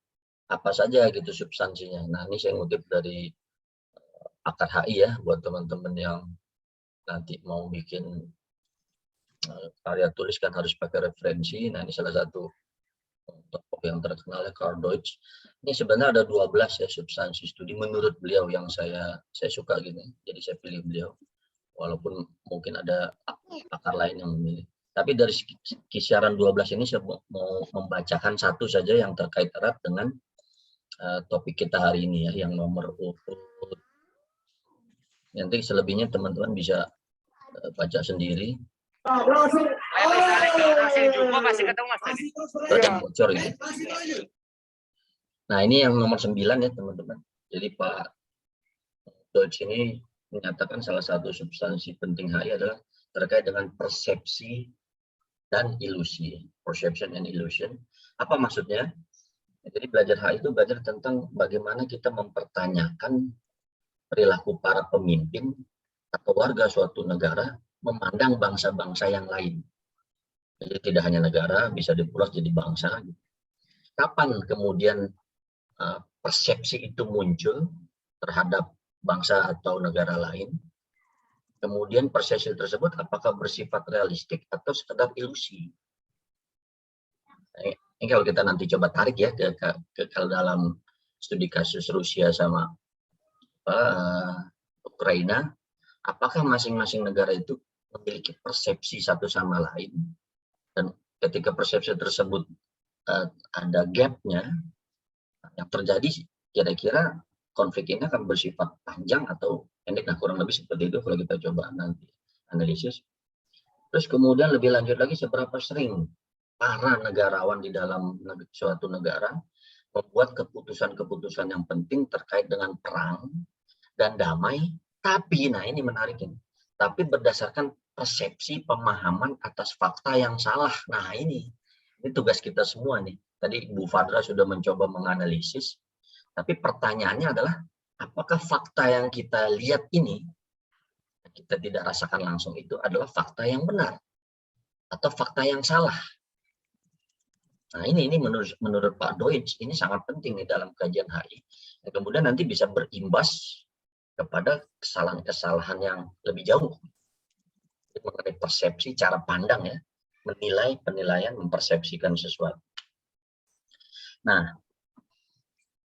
Apa saja gitu substansinya? Nah, ini saya ngutip dari Akar HI ya, buat teman-teman yang nanti mau bikin karya tulis kan harus pakai referensi. Nah, ini salah satu tokoh yang terkenal ya, Karl Deutsch. Ini sebenarnya ada 12 ya substansi studi menurut beliau yang saya suka gini. Jadi saya pilih beliau. Walaupun mungkin ada pakar lain yang memilih. Tapi dari kisaran 12 ini saya mau membacakan satu saja yang terkait erat dengan topik kita hari ini ya, yang nomor urut. Nanti selebihnya teman-teman bisa baca sendiri. Bocor gitu. Nah, ini yang nomor 9 ya teman-teman. Jadi Pak Deutsch ini menyatakan salah satu substansi penting HI adalah terkait dengan persepsi dan ilusi. Perception and illusion. Apa maksudnya? Jadi belajar HI itu belajar tentang bagaimana kita mempertanyakan perilaku para pemimpin atau warga suatu negara memandang bangsa-bangsa yang lain. Jadi tidak hanya negara, bisa dipulas jadi bangsa. Kapan kemudian persepsi itu muncul terhadap bangsa atau negara lain? Kemudian persepsi tersebut apakah bersifat realistik atau sekedar ilusi? Ini kalau kita nanti coba tarik ya ke dalam studi kasus Rusia sama Ukraina, apakah masing-masing negara itu memiliki persepsi satu sama lain, dan ketika persepsi tersebut ada gapnya, yang terjadi kira-kira konflik ini akan bersifat panjang atau pendek. Nah, kurang lebih seperti itu kalau kita coba nanti analisis. Terus kemudian lebih lanjut lagi, seberapa sering para negarawan di dalam suatu negara membuat keputusan-keputusan yang penting terkait dengan perang dan damai, tapi, nah ini menarik ini, tapi berdasarkan persepsi pemahaman atas fakta yang salah. Nah ini tugas kita semua nih. Tadi Bu Fadra sudah mencoba menganalisis, tapi pertanyaannya adalah apakah fakta yang kita lihat ini, kita tidak rasakan langsung, itu adalah fakta yang benar atau fakta yang salah. Nah ini menurut Pak Deutsch ini sangat penting di dalam kajian HI. Dan kemudian nanti bisa berimbas kepada kesalahan-kesalahan yang lebih jauh mengenai persepsi, cara pandang ya, menilai, penilaian, mempersepsikan sesuatu. Nah,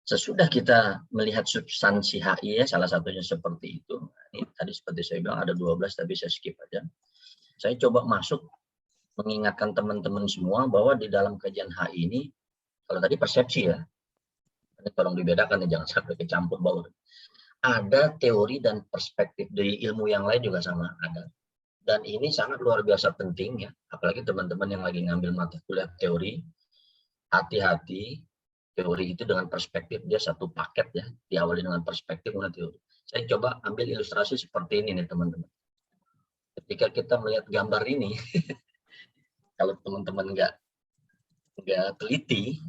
sesudah kita melihat substansi HI ya, salah satunya seperti itu. Ini tadi seperti saya bilang ada 12 tapi saya skip aja. Saya coba masuk mengingatkan teman-teman semua bahwa di dalam kajian HI ini, kalau tadi persepsi ya, ini tolong dibedakan ya, jangan sampai kecampur baur. Ada teori dan perspektif dari ilmu yang lain juga sama ada. Dan ini sangat luar biasa penting ya, apalagi teman-teman yang lagi ngambil mata kuliah teori, hati-hati, teori itu dengan perspektif dia satu paket ya, diawali dengan perspektif kemudian teori. Saya coba ambil ilustrasi seperti ini nih teman-teman. Ketika kita melihat gambar ini, kalau teman-teman nggak teliti,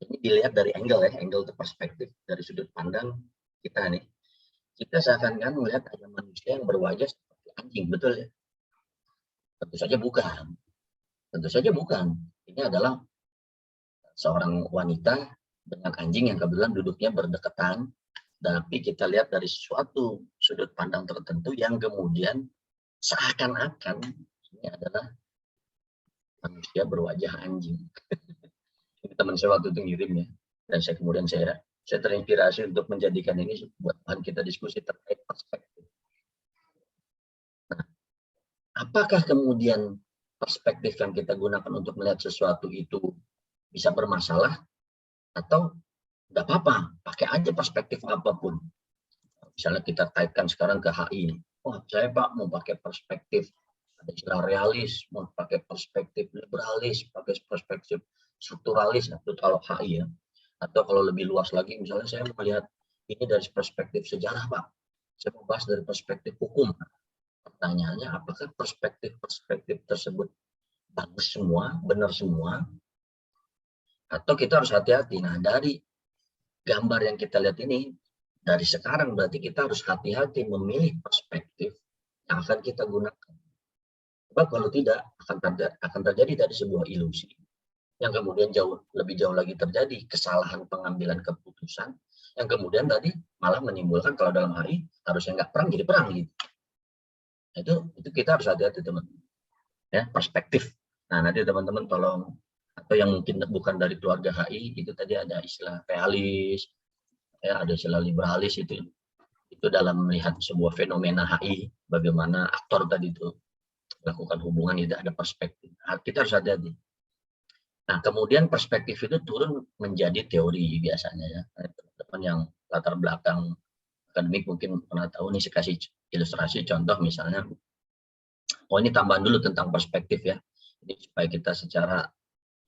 ini dilihat dari angle ya, angle itu perspektif dari sudut pandang kita nih. Kita seakan-akan melihat ada manusia yang berwajah seperti anjing, betul ya? Tentu saja bukan. Tentu saja bukan. Ini adalah seorang wanita dengan anjing yang kebetulan duduknya berdekatan, tapi kita lihat dari suatu sudut pandang tertentu yang kemudian seakan-akan ini adalah manusia berwajah anjing. Ini teman saya waktu itu ngirim ya, dan saya kemudian saya terinspirasi untuk menjadikan ini buat bahan kita diskusi terkait perspektif. Nah, apakah kemudian perspektif yang kita gunakan untuk melihat sesuatu itu bisa bermasalah atau tidak apa-apa, pakai aja perspektif apapun. Misalnya kita kaitkan sekarang ke HI. Oh, saya Pak mau pakai perspektif ada istilah realis, mau pakai perspektif liberalis, pakai perspektif strukturalis, itu kalau HI ya. Atau kalau lebih luas lagi, misalnya saya melihat ini dari perspektif sejarah Pak. Saya mau bahas dari perspektif hukum. Pertanyaannya, apakah perspektif tersebut bagus semua, benar semua? Atau kita harus hati-hati. Nah, dari gambar yang kita lihat ini, dari sekarang berarti kita harus hati-hati memilih perspektif yang akan kita gunakan. Sebab kalau tidak, akan terjadi dari sebuah ilusi. Yang kemudian lebih jauh lagi terjadi kesalahan pengambilan keputusan, yang kemudian tadi malah menimbulkan kalau dalam HI harusnya nggak perang jadi perang gitu. Itu kita harus hati-hati teman-teman. Ya, perspektif. Nah nanti teman-teman tolong, atau yang mungkin bukan dari keluarga HI, itu tadi ada istilah realis, ya ada istilah liberalis, itu dalam melihat sebuah fenomena HI, bagaimana aktor tadi itu melakukan hubungan tidak ada perspektif. Nah, kita harus hati-hati. Nah, kemudian perspektif itu turun menjadi teori biasanya ya. Teman-teman yang latar belakang akademik mungkin pernah tahu nih, saya kasih ilustrasi contoh misalnya. Oh, ini tambahan dulu tentang perspektif ya. Ini supaya kita secara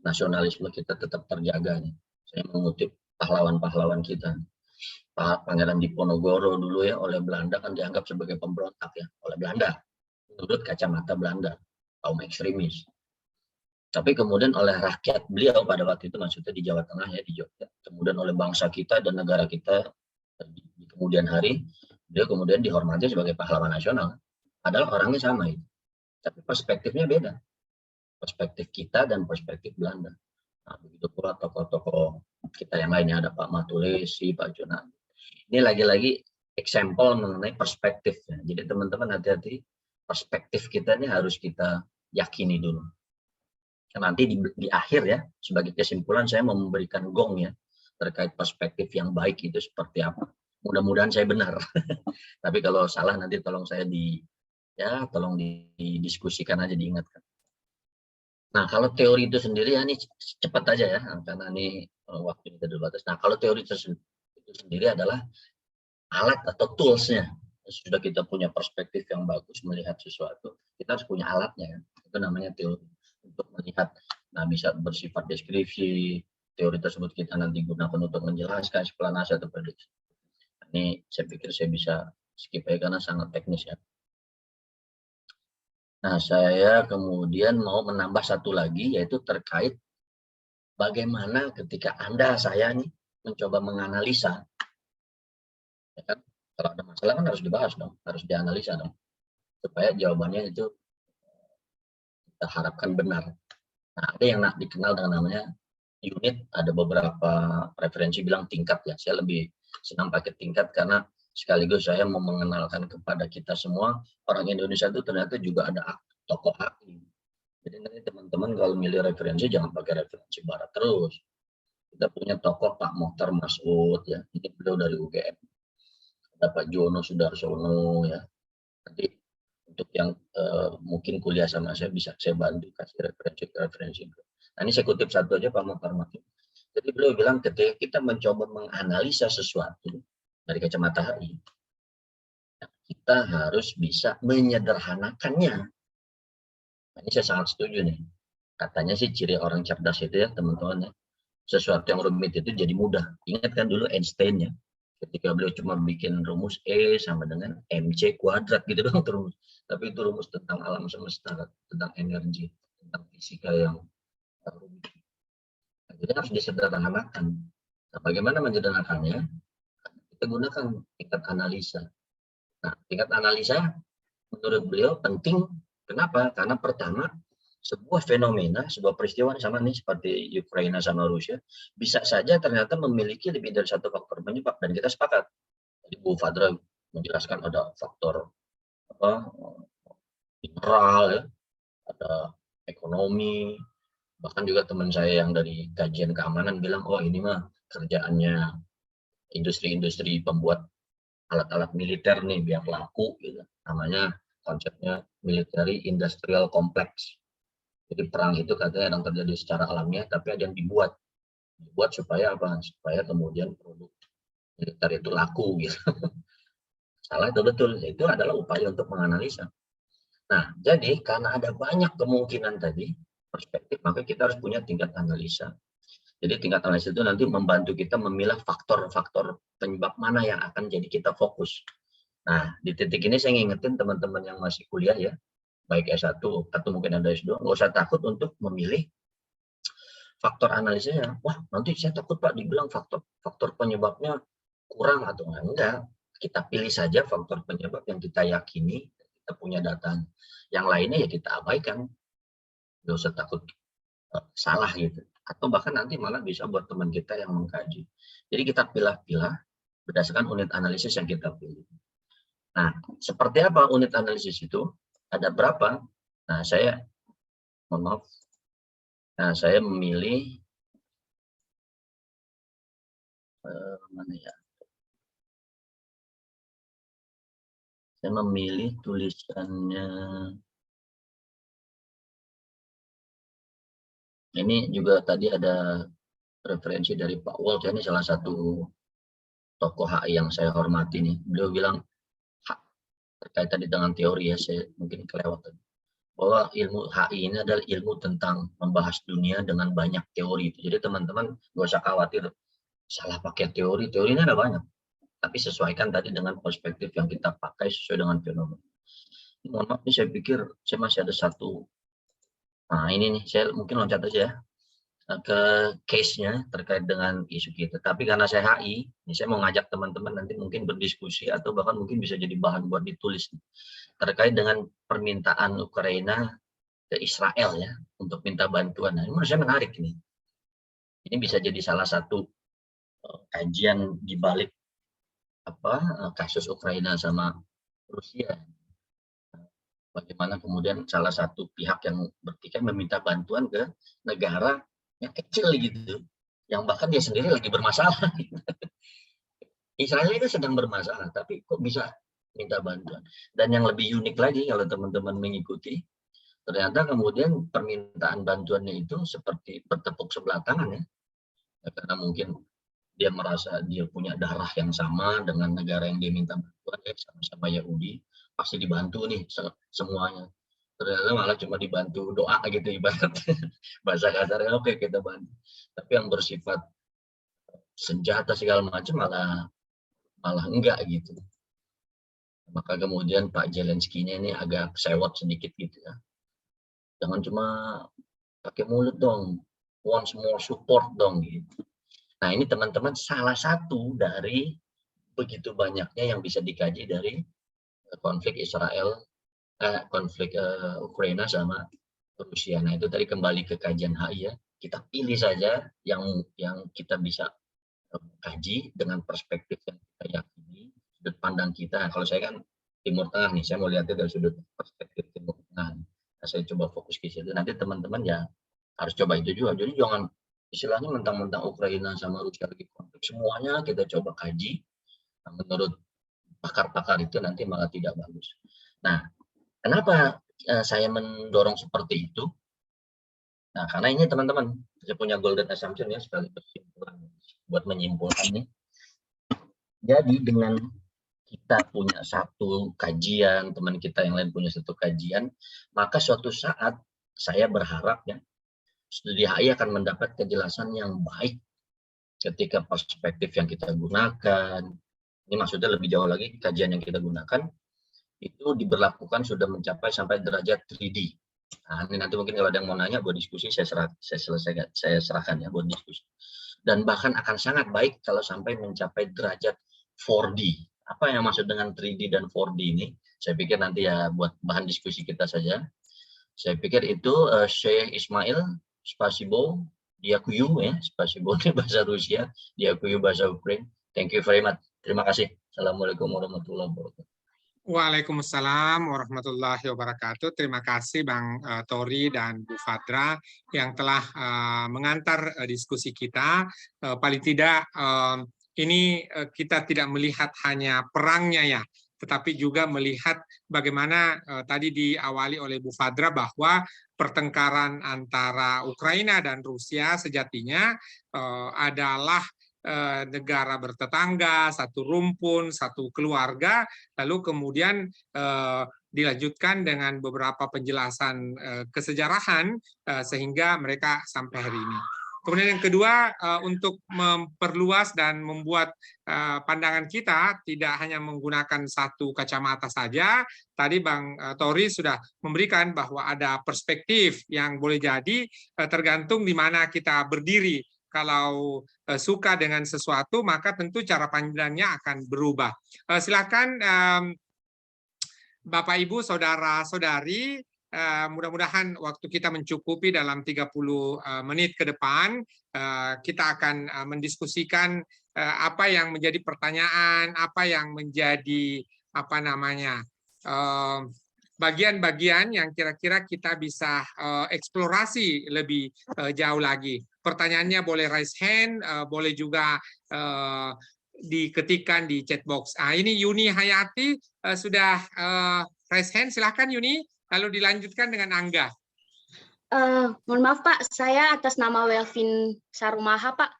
nasionalisme kita tetap terjaga nih. Saya mengutip pahlawan-pahlawan kita. Pangeran Diponegoro dulu ya oleh Belanda kan dianggap sebagai pemberontak ya oleh Belanda. Menurut kacamata Belanda, kaum ekstremis. Tapi kemudian oleh rakyat beliau pada waktu itu, maksudnya di Jawa Tengah ya, di Jogja, kemudian oleh bangsa kita dan negara kita di kemudian hari, beliau kemudian dihormati sebagai pahlawan nasional. Padahal orangnya sama itu, tapi perspektifnya beda. Perspektif kita dan perspektif Belanda. Nah, begitu pula tokoh-tokoh kita yang lainnya, ada Pak Matulesi, Pak Jonan. Ini lagi-lagi example mengenai perspektifnya. Jadi teman-teman hati-hati, perspektif kita ini harus kita yakini dulu. Nanti di akhir ya, sebagai kesimpulan saya mau memberikan gong ya, terkait perspektif yang baik itu seperti apa. Mudah-mudahan saya benar. Tapi kalau salah nanti tolong saya tolong didiskusikan aja, diingatkan. Nah, kalau teori itu sendiri ya, ini cepat aja ya, karena ini waktu kita terbatas. Nah, kalau teori itu sendiri adalah alat atau toolsnya. Sudah kita punya perspektif yang bagus melihat sesuatu, kita harus punya alatnya. Itu namanya teori. Untuk melihat, nah bisa bersifat deskripsi, teori tersebut kita nanti gunakan untuk menjelaskan eksplanasi atau prediksi. Ini saya pikir saya bisa skip aja karena sangat teknis ya. Nah, saya kemudian mau menambah satu lagi, yaitu terkait bagaimana ketika saya nih mencoba menganalisa, ya kan? Kalau ada masalah kan harus dibahas dong, harus dianalisa dong, supaya jawabannya itu kita harapkan benar. Nah, ada yang dikenal dengan namanya unit, ada beberapa referensi bilang tingkat ya. Saya lebih senang pakai tingkat karena sekaligus saya mau mengenalkan kepada kita semua, orang Indonesia itu ternyata juga ada tokoh HI. Jadi nanti teman-teman kalau milih referensi jangan pakai referensi barat terus. Kita punya tokoh Pak Mokhtar Masud ya, ini beliau dari UGM. Ada Pak Jono Sudarsono ya. Nanti untuk yang mungkin kuliah sama saya bisa saya bantu kasih referensi. Nah, ini saya kutip satu aja Pak Mokhtar Masud. Jadi beliau bilang ketika kita mencoba menganalisa sesuatu dari kacamata HI, kita harus bisa menyederhanakannya. Nah, ini saya sangat setuju nih. Katanya sih ciri orang cerdas itu ya teman-teman ya, sesuatu yang rumit itu jadi mudah. Ingat kan dulu Einstein ya, ketika beliau cuma bikin rumus E sama dengan MC kuadrat gitu dong terus. Tapi itu rumus tentang alam semesta, tentang energi, tentang fisika yang rumit. Nah, jadi harus disederhanakan. Nah, bagaimana menyederhanakannya? Kita gunakan tingkat analisa. Nah, tingkat analisa menurut beliau penting. Kenapa? Karena pertama, sebuah fenomena, sebuah peristiwa sama nih seperti Ukraina sama Rusia, bisa saja ternyata memiliki lebih dari satu faktor penyebab dan kita sepakat. Jadi Bu Fadra menjelaskan ada faktor mineral ya, ada ekonomi, bahkan juga teman saya yang dari kajian keamanan bilang, oh ini mah kerjaannya industri-industri pembuat alat-alat militer nih biar laku gitu. Namanya konsepnya military industrial complex. Jadi perang itu katanya yang terjadi secara alamiah, tapi ada yang dibuat supaya apa? Supaya kemudian produk militer itu laku gitu. Salah atau betul? Itu adalah upaya untuk menganalisa. Nah, jadi karena ada banyak kemungkinan tadi perspektif, maka kita harus punya tingkat analisa. Jadi tingkat analisa itu nanti membantu kita memilah faktor-faktor penyebab mana yang akan jadi kita fokus. Nah, di titik ini saya ngingetin teman-teman yang masih kuliah ya, baik S1 atau mungkin ada S2, nggak usah takut untuk memilih faktor analisanya. Wah, nanti saya takut Pak dibilang faktor penyebabnya kurang atau enggak. Kita pilih saja faktor penyebab yang kita yakini, kita punya datanya. Yang lainnya ya kita abaikan. Nggak usah takut salah gitu. Atau bahkan nanti malah bisa buat teman kita yang mengkaji. Jadi kita pilih-pilih berdasarkan unit analisis yang kita pilih. Nah, seperti apa unit analisis itu? Ada berapa? Nah, saya memilih mana ya? Saya memilih tulisannya. Ini juga tadi ada referensi dari Pak Walt, ini salah satu tokoh HI yang saya hormati nih. Beliau bilang terkait tadi dengan teori ya, saya mungkin kelewatan, bahwa ilmu HI ini adalah ilmu tentang membahas dunia dengan banyak teori. Jadi teman-teman nggak usah khawatir salah pakai teorinya ada banyak. Tapi sesuaikan tadi dengan perspektif yang kita pakai sesuai dengan fenomena. Mohon maaf, saya pikir saya masih ada satu Nah ini nih, saya mungkin loncat aja ya ke case-nya terkait dengan isu kita. Tapi karena saya HI, ini saya mau ngajak teman-teman nanti mungkin berdiskusi atau bahkan mungkin bisa jadi bahan buat ditulis nih, terkait dengan permintaan Ukraina ke Israel ya untuk minta bantuan. Nah, ini menurut saya menarik nih. Ini bisa jadi salah satu kajian di balik kasus Ukraina sama Rusia. Bagaimana kemudian salah satu pihak yang bertikai meminta bantuan ke negara yang kecil gitu, yang bahkan dia sendiri lagi bermasalah. Israel itu sedang bermasalah, tapi kok bisa minta bantuan. Dan yang lebih unik lagi kalau teman-teman mengikuti, ternyata kemudian permintaan bantuannya itu seperti bertepuk sebelah tangan ya, karena mungkin dia merasa dia punya darah yang sama dengan negara yang dia minta bantuan, ya sama-sama Yahudi, pasti dibantu nih semuanya. Ternyata malah cuma dibantu doa gitu ibarat bahasa kasarnya, oke kita bantu. Tapi yang bersifat senjata segala macam malah enggak gitu. Maka kemudian Pak Zelensky-nya ini agak sewot sedikit gitu ya. Jangan cuma pakai mulut dong, once more support dong gitu. Nah ini teman-teman salah satu dari begitu banyaknya yang bisa dikaji dari konflik Ukraina sama Rusia. Nah itu tadi kembali ke kajian HI ya. Kita pilih saja yang kita bisa kaji dengan perspektif yang kita yakini, sudut pandang kita. Kalau saya kan Timur Tengah nih, saya mau lihatnya dari sudut perspektif Timur Tengah. Nah, saya coba fokus ke situ. Nanti teman-teman ya harus coba itu juga. Jadi jangan istilahnya mentang-mentang Ukraina sama Rusia lagi konflik, semuanya kita coba kaji. Nah, menurut pakar-pakar itu nanti malah tidak bagus. Nah, kenapa saya mendorong seperti itu? Nah, karena ini teman-teman, saya punya golden assumption ya, sekali kesimpulan buat menyimpulkan ini. Jadi dengan kita punya satu kajian, teman kita yang lain punya satu kajian, maka suatu saat saya berharap ya, studi HI akan mendapat kejelasan yang baik ketika perspektif yang kita gunakan. Ini maksudnya lebih jauh lagi, kajian yang kita gunakan itu diberlakukan sudah mencapai sampai derajat 3D. Nah, ini nanti mungkin kalau ada yang mau nanya buat diskusi, saya serahkan ya buat diskusi. Dan bahkan akan sangat baik kalau sampai mencapai derajat 4D. Apa yang maksud dengan 3D dan 4D ini? Saya pikir nanti ya buat bahan diskusi kita saja. Saya pikir itu Syekh Ismail, spasibo, diakuyu ya, spasibo ini bahasa Rusia, diakuyu bahasa Ukraina. Thank you very much. Terima kasih. Assalamualaikum warahmatullahi wabarakatuh. Waalaikumsalam warahmatullahi wabarakatuh. Terima kasih Bang Tori dan Bu Fadra yang telah mengantar diskusi kita. Paling tidak ini kita tidak melihat hanya perangnya ya, tetapi juga melihat bagaimana tadi diawali oleh Bu Fadra bahwa pertengkaran antara Ukraina dan Rusia sejatinya adalah negara bertetangga, satu rumpun, satu keluarga, lalu kemudian dilanjutkan dengan beberapa penjelasan kesejarahan sehingga mereka sampai hari ini. Kemudian yang kedua, untuk memperluas dan membuat pandangan kita tidak hanya menggunakan satu kacamata saja, tadi Bang Tori sudah memberikan bahwa ada perspektif yang boleh jadi tergantung di mana kita berdiri. Kalau suka dengan sesuatu, maka tentu cara pandangnya akan berubah. Silakan Bapak, Ibu, Saudara-saudari, mudah-mudahan waktu kita mencukupi dalam 30 menit ke depan. Kita akan mendiskusikan apa yang menjadi pertanyaan, apa yang menjadi bagian-bagian yang kira-kira kita bisa eksplorasi lebih jauh lagi. Pertanyaannya boleh raise hand, boleh juga diketikkan di chat box. Ini Yuni Hayati sudah raise hand, silahkan Yuni, lalu dilanjutkan dengan Angga. Mohon maaf Pak, saya atas nama Welvin Sarumaha Pak.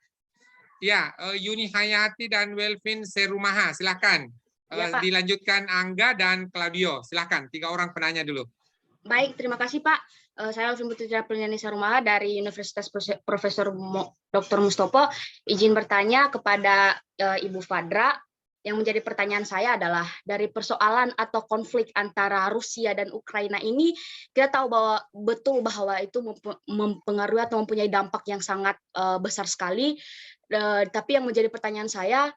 Ya, Yuni Hayati dan Welvin Sarumaha, silahkan. Ya, dilanjutkan Angga dan Claudio, silahkan. 3 orang penanya dulu. Baik, terima kasih Pak. Saya Welvin Putri Prilyani Sarumaha dari Universitas Profesor Dr. Mustopo. Izin bertanya kepada Ibu Fadra. yang menjadi pertanyaan saya adalah dari persoalan atau konflik antara Rusia dan Ukraina ini, kita tahu bahwa betul bahwa itu mempengaruhi atau mempunyai dampak yang sangat besar sekali. Tapi yang menjadi pertanyaan saya,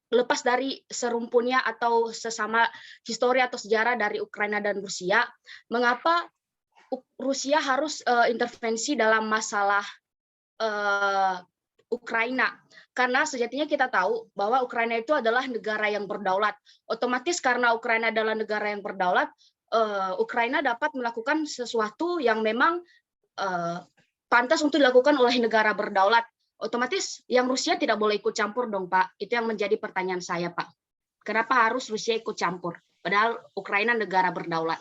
lepas dari serumpunnya atau sesama histori atau sejarah dari Ukraina dan Rusia, mengapa Rusia harus intervensi dalam masalah Ukraina? Karena sejatinya kita tahu bahwa Ukraina itu adalah negara yang berdaulat. Otomatis karena Ukraina adalah negara yang berdaulat, Ukraina dapat melakukan sesuatu yang memang pantas untuk dilakukan oleh negara berdaulat. Otomatis yang Rusia tidak boleh ikut campur dong, Pak. Itu yang menjadi pertanyaan saya, Pak. Kenapa harus Rusia ikut campur? Padahal Ukraina negara berdaulat.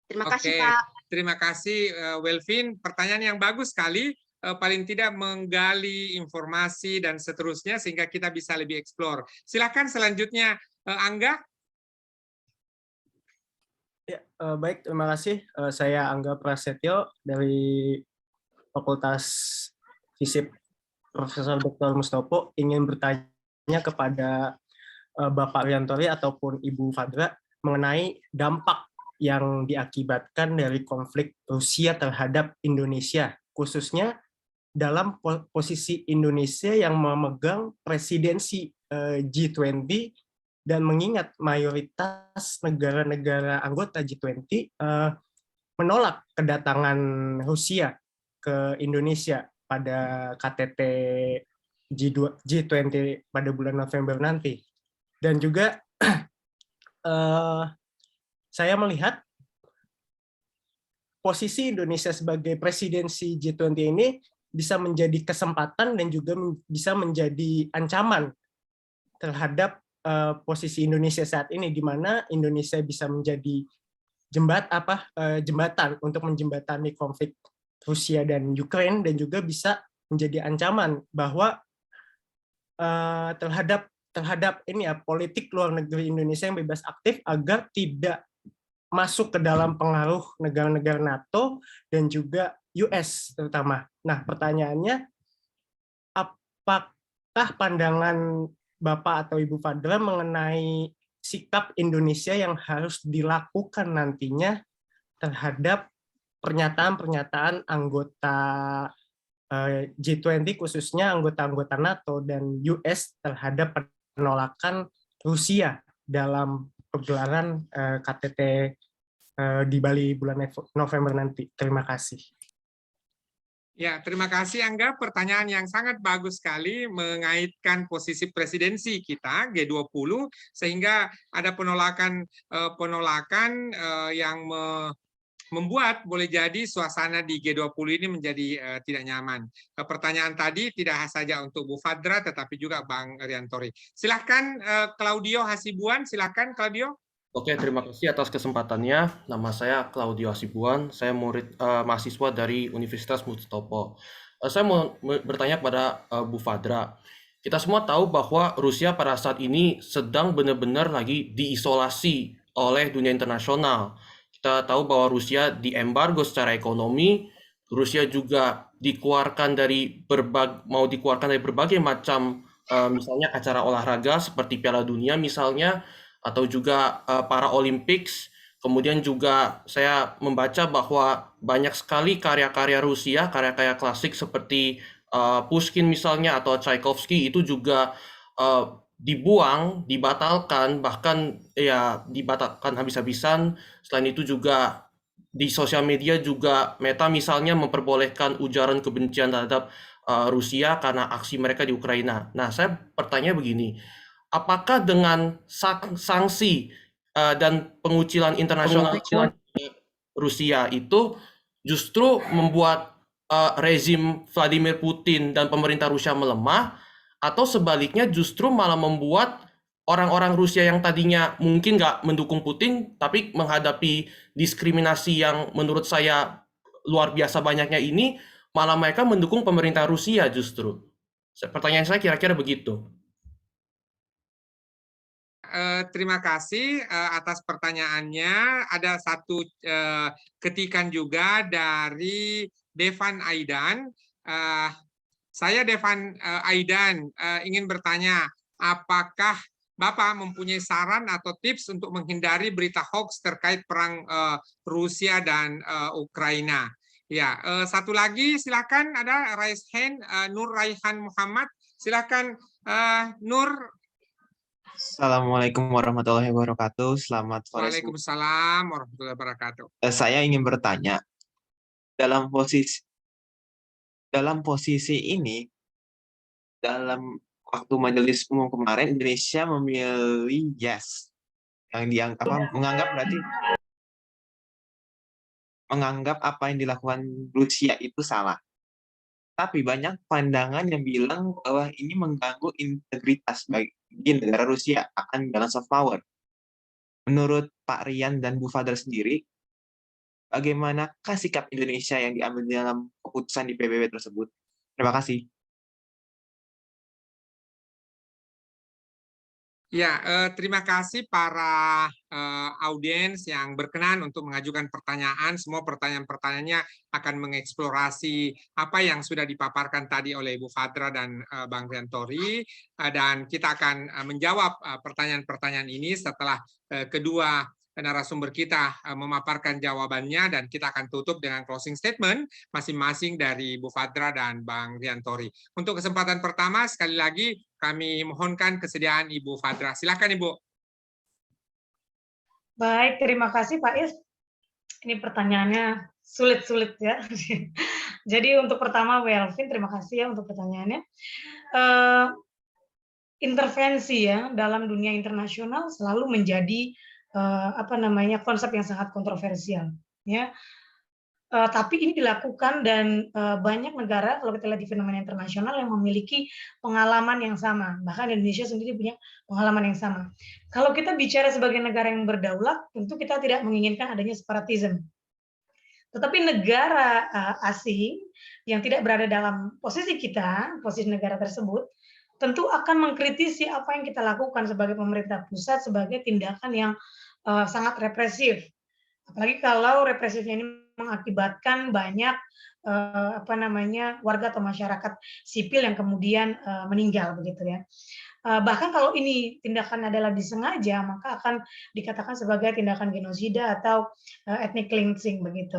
Terima kasih, Pak. Terima kasih, Welvin. Pertanyaan yang bagus sekali. Paling tidak menggali informasi dan seterusnya sehingga kita bisa lebih eksplor. Silakan selanjutnya, Angga. Ya, baik, terima kasih. Saya Angga Prasetyo dari Fakultas Fisip Profesor Dr. Mustopo, ingin bertanya kepada Bapak Riantori ataupun Ibu Fadra mengenai dampak yang diakibatkan dari konflik Rusia terhadap Indonesia, khususnya dalam posisi Indonesia yang memegang presidensi G20 dan mengingat mayoritas negara-negara anggota G20 menolak kedatangan Rusia ke Indonesia pada KTT G20 pada bulan November nanti. Dan juga saya melihat posisi Indonesia sebagai presidensi G20 ini bisa menjadi kesempatan dan juga bisa menjadi ancaman terhadap posisi Indonesia saat ini, di mana Indonesia bisa menjadi jembatan untuk menjembatani konflik Rusia dan Ukraina, dan juga bisa menjadi ancaman bahwa terhadap ini ya, politik luar negeri Indonesia yang bebas aktif agar tidak masuk ke dalam pengaruh negara-negara NATO dan juga US terutama. Nah, pertanyaannya, apakah pandangan Bapak atau Ibu Fadra mengenai sikap Indonesia yang harus dilakukan nantinya terhadap pernyataan-pernyataan anggota G20, khususnya anggota-anggota NATO dan US terhadap penolakan Rusia dalam pergelaran KTT di Bali bulan November nanti. Terima kasih. Ya, terima kasih Angga. Pertanyaan yang sangat bagus sekali mengaitkan posisi presidensi kita G20 sehingga ada penolakan yang membuat boleh jadi suasana di G20 ini menjadi tidak nyaman. Pertanyaan tadi tidak saja untuk Bu Fadra tetapi juga Bang Riantori. Silakan Claudio Hasibuan, silakan Claudio. Oke, terima kasih atas kesempatannya. Nama saya Claudio Hasibuan, saya murid mahasiswa dari Universitas Mustopo. Saya mau bertanya kepada Bu Fadra. Kita semua tahu bahwa Rusia pada saat ini sedang benar-benar lagi diisolasi oleh dunia internasional. Kita tahu bahwa Rusia diembargo secara ekonomi, Rusia juga dikeluarkan dari berbagai macam misalnya acara olahraga seperti Piala Dunia misalnya, atau juga para Olympics. Kemudian juga saya membaca bahwa banyak sekali karya-karya Rusia, karya-karya klasik seperti Pushkin misalnya atau Tchaikovsky itu juga dibuang, dibatalkan, bahkan ya dibatalkan habis-habisan. Selain itu juga di sosial media juga Meta misalnya memperbolehkan ujaran kebencian terhadap Rusia karena aksi mereka di Ukraina. Nah, saya bertanya begini, apakah dengan sanksi dan pengucilan internasional Rusia itu justru membuat rezim Vladimir Putin dan pemerintah Rusia melemah, atau sebaliknya justru malah membuat orang-orang Rusia yang tadinya mungkin nggak mendukung Putin, tapi menghadapi diskriminasi yang menurut saya luar biasa banyaknya ini, malah mereka mendukung pemerintah Rusia justru. Pertanyaan saya kira-kira begitu. Terima kasih atas pertanyaannya. Ada satu ketikan juga dari Devan Aidan. Saya Devan Aidan ingin bertanya, apakah Bapak mempunyai saran atau tips untuk menghindari berita hoax terkait perang Rusia dan Ukraina? Ya, satu lagi silakan, ada raise hand Nur Raihan Muhammad. Silakan Nur. Assalamualaikum warahmatullahi wabarakatuh. Selamat sore. Waalaikumsalam warahmatullahi wabarakatuh. Saya ingin bertanya, dalam posisi ini, dalam waktu Majelis Umum kemarin, Indonesia memilih yes, yang menganggap apa yang dilakukan Rusia itu salah. Tapi banyak pandangan yang bilang bahwa ini mengganggu integritas bagi negara Rusia akan balance of power. Menurut Pak Rian dan Bu Fadra sendiri, bagaimanakah sikap Indonesia yang diambil dalam keputusan di PBB tersebut? Terima kasih. Ya, terima kasih para audiens yang berkenan untuk mengajukan pertanyaan. Semua pertanyaan-pertanyaannya akan mengeksplorasi apa yang sudah dipaparkan tadi oleh Ibu Fadra dan Bang Riantori, dan kita akan menjawab pertanyaan-pertanyaan ini setelah kedua narasumber kita memaparkan jawabannya, dan kita akan tutup dengan closing statement masing-masing dari Bu Fadra dan Bang Riantori. Untuk kesempatan pertama, sekali lagi kami mohonkan kesediaan Ibu Fadra. Silakan Ibu. Baik, terima kasih Pak Is. Ini pertanyaannya sulit-sulit ya. Jadi untuk pertama, Welvin, terima kasih ya untuk pertanyaannya. Intervensi ya dalam dunia internasional selalu menjadi konsep yang sangat kontroversial ya. Tapi ini dilakukan dan banyak negara, kalau kita lihat di fenomena internasional, yang memiliki pengalaman yang sama. Bahkan Indonesia sendiri punya pengalaman yang sama. Kalau kita bicara sebagai negara yang berdaulat, tentu kita tidak menginginkan adanya separatisme. Tetapi negara asing yang tidak berada dalam posisi kita, posisi negara tersebut, tentu akan mengkritisi apa yang kita lakukan sebagai pemerintah pusat sebagai tindakan yang sangat represif. Apalagi kalau represifnya ini mengakibatkan banyak warga atau masyarakat sipil yang kemudian meninggal begitu ya. Bahkan kalau ini tindakan adalah disengaja, maka akan dikatakan sebagai tindakan genosida atau ethnic cleansing begitu.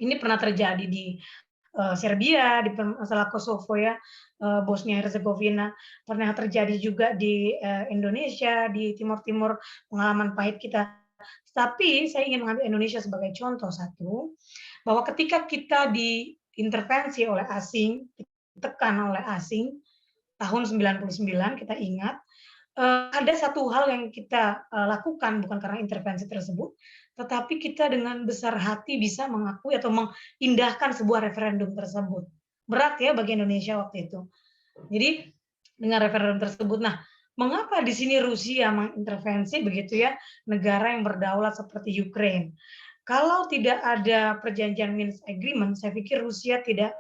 Ini pernah terjadi di Serbia, di masalah Kosovo ya, Bosnia Herzegovina, pernah terjadi juga di Indonesia, di Timur-Timur, pengalaman pahit kita. Tapi saya ingin mengambil Indonesia sebagai contoh satu, bahwa ketika kita diintervensi oleh asing, ditekan oleh asing, tahun 99 kita ingat, ada satu hal yang kita lakukan bukan karena intervensi tersebut, tetapi kita dengan besar hati bisa mengakui atau mengindahkan sebuah referendum tersebut. Berat ya bagi Indonesia waktu itu. Jadi dengan referendum tersebut, nah mengapa di sini Rusia mengintervensi begitu ya negara yang berdaulat seperti Ukraine? Kalau tidak ada perjanjian Minsk Agreement, saya pikir Rusia tidak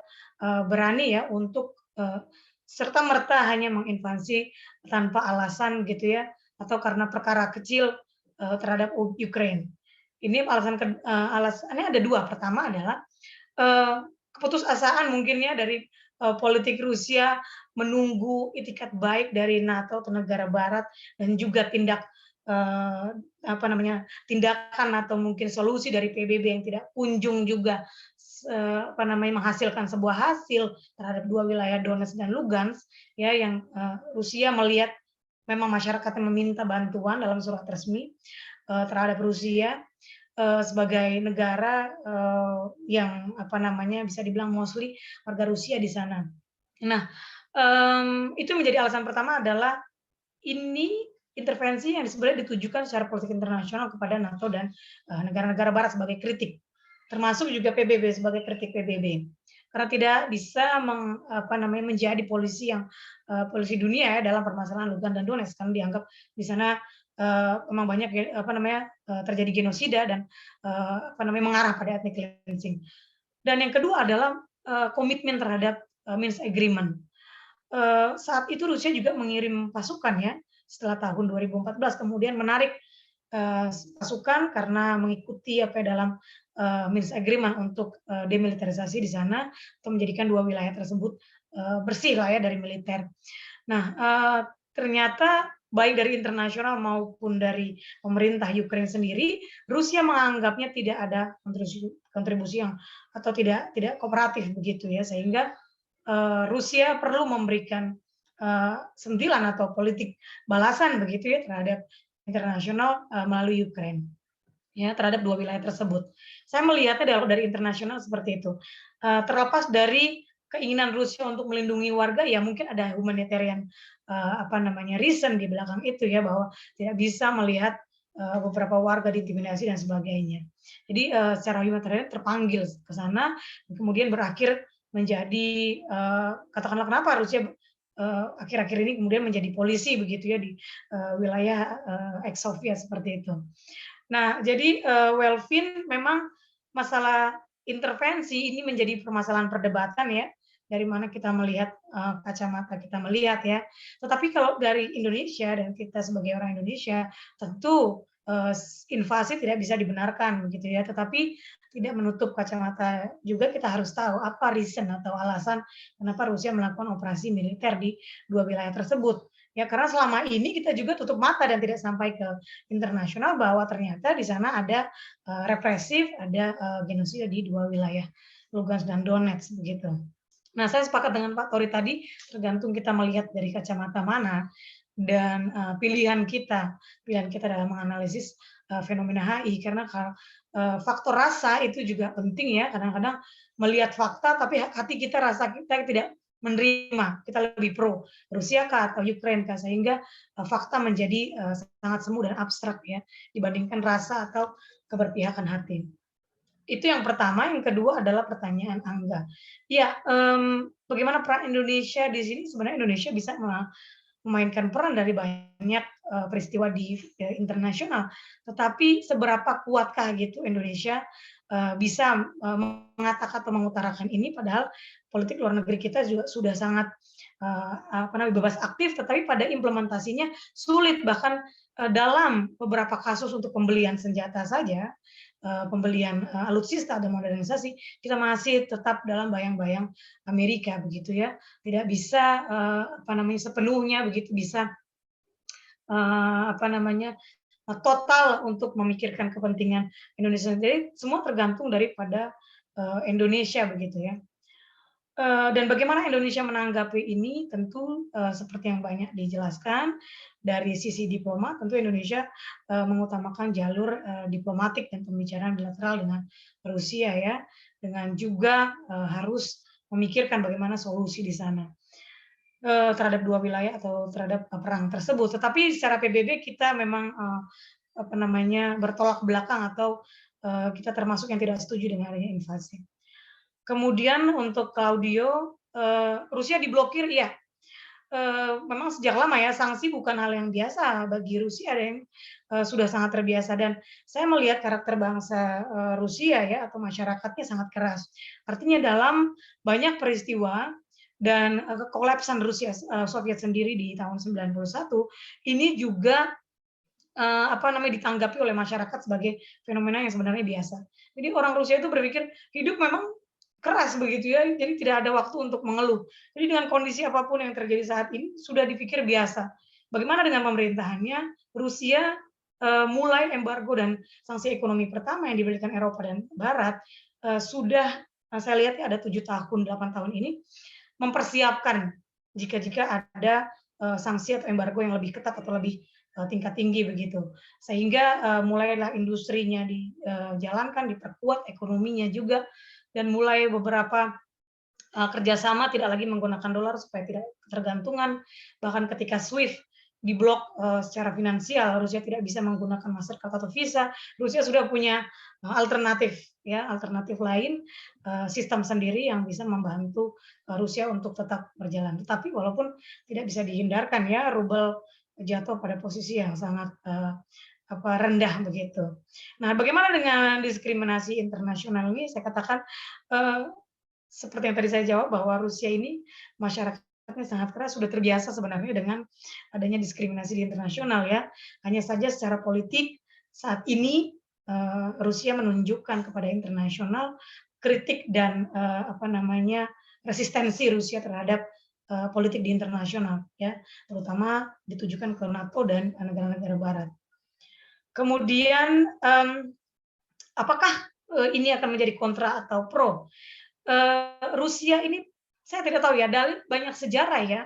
berani ya untuk serta-merta hanya menginvasi tanpa alasan gitu ya, atau karena perkara kecil terhadap Ukraine. Ini alasannya ada dua. Pertama adalah keputusasaan mungkin ya dari politik Rusia menunggu itikat baik dari NATO atau negara Barat, dan juga tindakan atau mungkin solusi dari PBB yang tidak kunjung juga menghasilkan sebuah hasil terhadap dua wilayah Donetsk dan Lugansk ya, yang Rusia melihat memang masyarakatnya meminta bantuan dalam surat resmi terhadap Rusia sebagai negara yang bisa dibilang mostly warga Rusia di sana. Nah, itu menjadi alasan pertama adalah ini intervensi yang sebenarnya ditujukan secara politik internasional kepada NATO dan negara-negara Barat sebagai kritik, termasuk juga PBB sebagai kritik PBB, karena tidak bisa menjadi polisi dunia ya dalam permasalahan Lugansk dan Donetsk, karena dianggap di sana memang banyak terjadi genosida dan mengarah pada ethnic cleansing. Dan yang kedua adalah komitmen terhadap Minsk Agreement. Saat itu Rusia juga mengirim pasukan ya setelah tahun 2014, kemudian menarik pasukan karena mengikuti dalam Minsk Agreement untuk demilitarisasi di sana atau menjadikan dua wilayah tersebut bersih lah ya dari militer. Nah, ternyata baik dari internasional maupun dari pemerintah Ukraina sendiri, Rusia menganggapnya tidak ada kontribusi yang atau tidak kooperatif begitu ya, sehingga Rusia perlu memberikan sentilan atau politik balasan begitu ya terhadap internasional melalui Ukraina ya terhadap dua wilayah tersebut. Saya melihatnya dari internasional seperti itu. Terlepas dari keinginan Rusia untuk melindungi warga, ya mungkin ada humanitarian reason di belakang itu ya, bahwa tidak bisa melihat beberapa warga diintimidasi dan sebagainya. Jadi secara humanitarian terpanggil ke sana, kemudian berakhir menjadi katakanlah kenapa Rusia akhir-akhir ini kemudian menjadi polisi begitu ya di wilayah ex-Soviet seperti itu. Nah, jadi Welfin memang masalah intervensi ini menjadi permasalahan perdebatan ya, dari mana kita melihat kacamata kita melihat ya. Tetapi kalau dari Indonesia dan kita sebagai orang Indonesia, tentu invasi tidak bisa dibenarkan begitu ya. Tetapi tidak menutup kacamata juga, kita harus tahu apa reason atau alasan kenapa Rusia melakukan operasi militer di dua wilayah tersebut. Ya, karena selama ini kita juga tutup mata dan tidak sampai ke internasional bahwa ternyata di sana ada represif, ada genosida di dua wilayah, Lugansk dan Donetsk begitu. Nah, saya sepakat dengan Pak Tori tadi, tergantung kita melihat dari kacamata mana dan pilihan kita dalam menganalisis fenomena HI, karena faktor rasa itu juga penting ya. Kadang-kadang melihat fakta tapi hati kita, rasa kita tidak menerima, kita lebih pro Rusia kah atau Ukraina kah, sehingga fakta menjadi sangat semu dan abstrak ya dibandingkan rasa atau keberpihakan hati. Itu yang pertama. Yang kedua adalah pertanyaan Angga. Ya, bagaimana peran Indonesia di sini? Sebenarnya Indonesia bisa memainkan peran dari banyak peristiwa di internasional. Tetapi seberapa kuatkah gitu Indonesia bisa mengatakan atau mengutarakan ini, padahal politik luar negeri kita juga sudah sangat bebas aktif, tetapi pada implementasinya sulit. Bahkan dalam beberapa kasus untuk pembelian senjata saja, pembelian alutsista dan modernisasi, kita masih tetap dalam bayang-bayang Amerika begitu ya, tidak bisa sepenuhnya begitu bisa total untuk memikirkan kepentingan Indonesia sendiri. Semua tergantung daripada Indonesia begitu ya. Dan bagaimana Indonesia menanggapi ini, tentu seperti yang banyak dijelaskan dari sisi diplomat, tentu Indonesia mengutamakan jalur diplomatik dan pembicaraan bilateral dengan Rusia ya, dengan juga harus memikirkan bagaimana solusi di sana terhadap dua wilayah atau terhadap perang tersebut. Tetapi secara PBB kita memang bertolak belakang atau kita termasuk yang tidak setuju dengan adanya invasi. Kemudian untuk Claudio, Rusia diblokir, ya. Memang sejak lama ya, sanksi bukan hal yang biasa bagi Rusia, dan sudah sangat terbiasa. Dan saya melihat karakter bangsa Rusia ya atau masyarakatnya sangat keras. Artinya dalam banyak peristiwa dan kolapsan Rusia Soviet sendiri di tahun 91 ini juga ditanggapi oleh masyarakat sebagai fenomena yang sebenarnya biasa. Jadi orang Rusia itu berpikir hidup memang keras begitu ya, jadi tidak ada waktu untuk mengeluh. Jadi dengan kondisi apapun yang terjadi saat ini sudah dipikir biasa. Bagaimana dengan pemerintahannya? Rusia mulai embargo dan sanksi ekonomi pertama yang diberikan Eropa dan Barat sudah saya lihat ada 7 tahun, 8 tahun ini mempersiapkan jika ada sanksi atau embargo yang lebih ketat atau lebih tingkat tinggi begitu. Sehingga mulailah industrinya dijalankan, diperkuat, ekonominya juga, dan mulai beberapa kerjasama tidak lagi menggunakan dolar supaya tidak ketergantungan. Bahkan ketika SWIFT diblok secara finansial, Rusia tidak bisa menggunakan Mastercard atau Visa, Rusia sudah punya alternatif lain, sistem sendiri yang bisa membantu Rusia untuk tetap berjalan. Tetapi walaupun tidak bisa dihindarkan ya, rubel jatuh pada posisi yang sangat rendah begitu. Nah, bagaimana dengan diskriminasi internasional ini? Saya katakan seperti yang tadi saya jawab, bahwa Rusia ini masyarakatnya sangat keras, sudah terbiasa sebenarnya dengan adanya diskriminasi di internasional ya. Hanya saja secara politik saat ini Rusia menunjukkan kepada internasional kritik dan resistensi Rusia terhadap politik di internasional, ya, terutama ditujukan ke NATO dan negara-negara Barat. Kemudian apakah ini akan menjadi kontra atau pro? Rusia ini saya tidak tahu ya, dari banyak sejarah ya,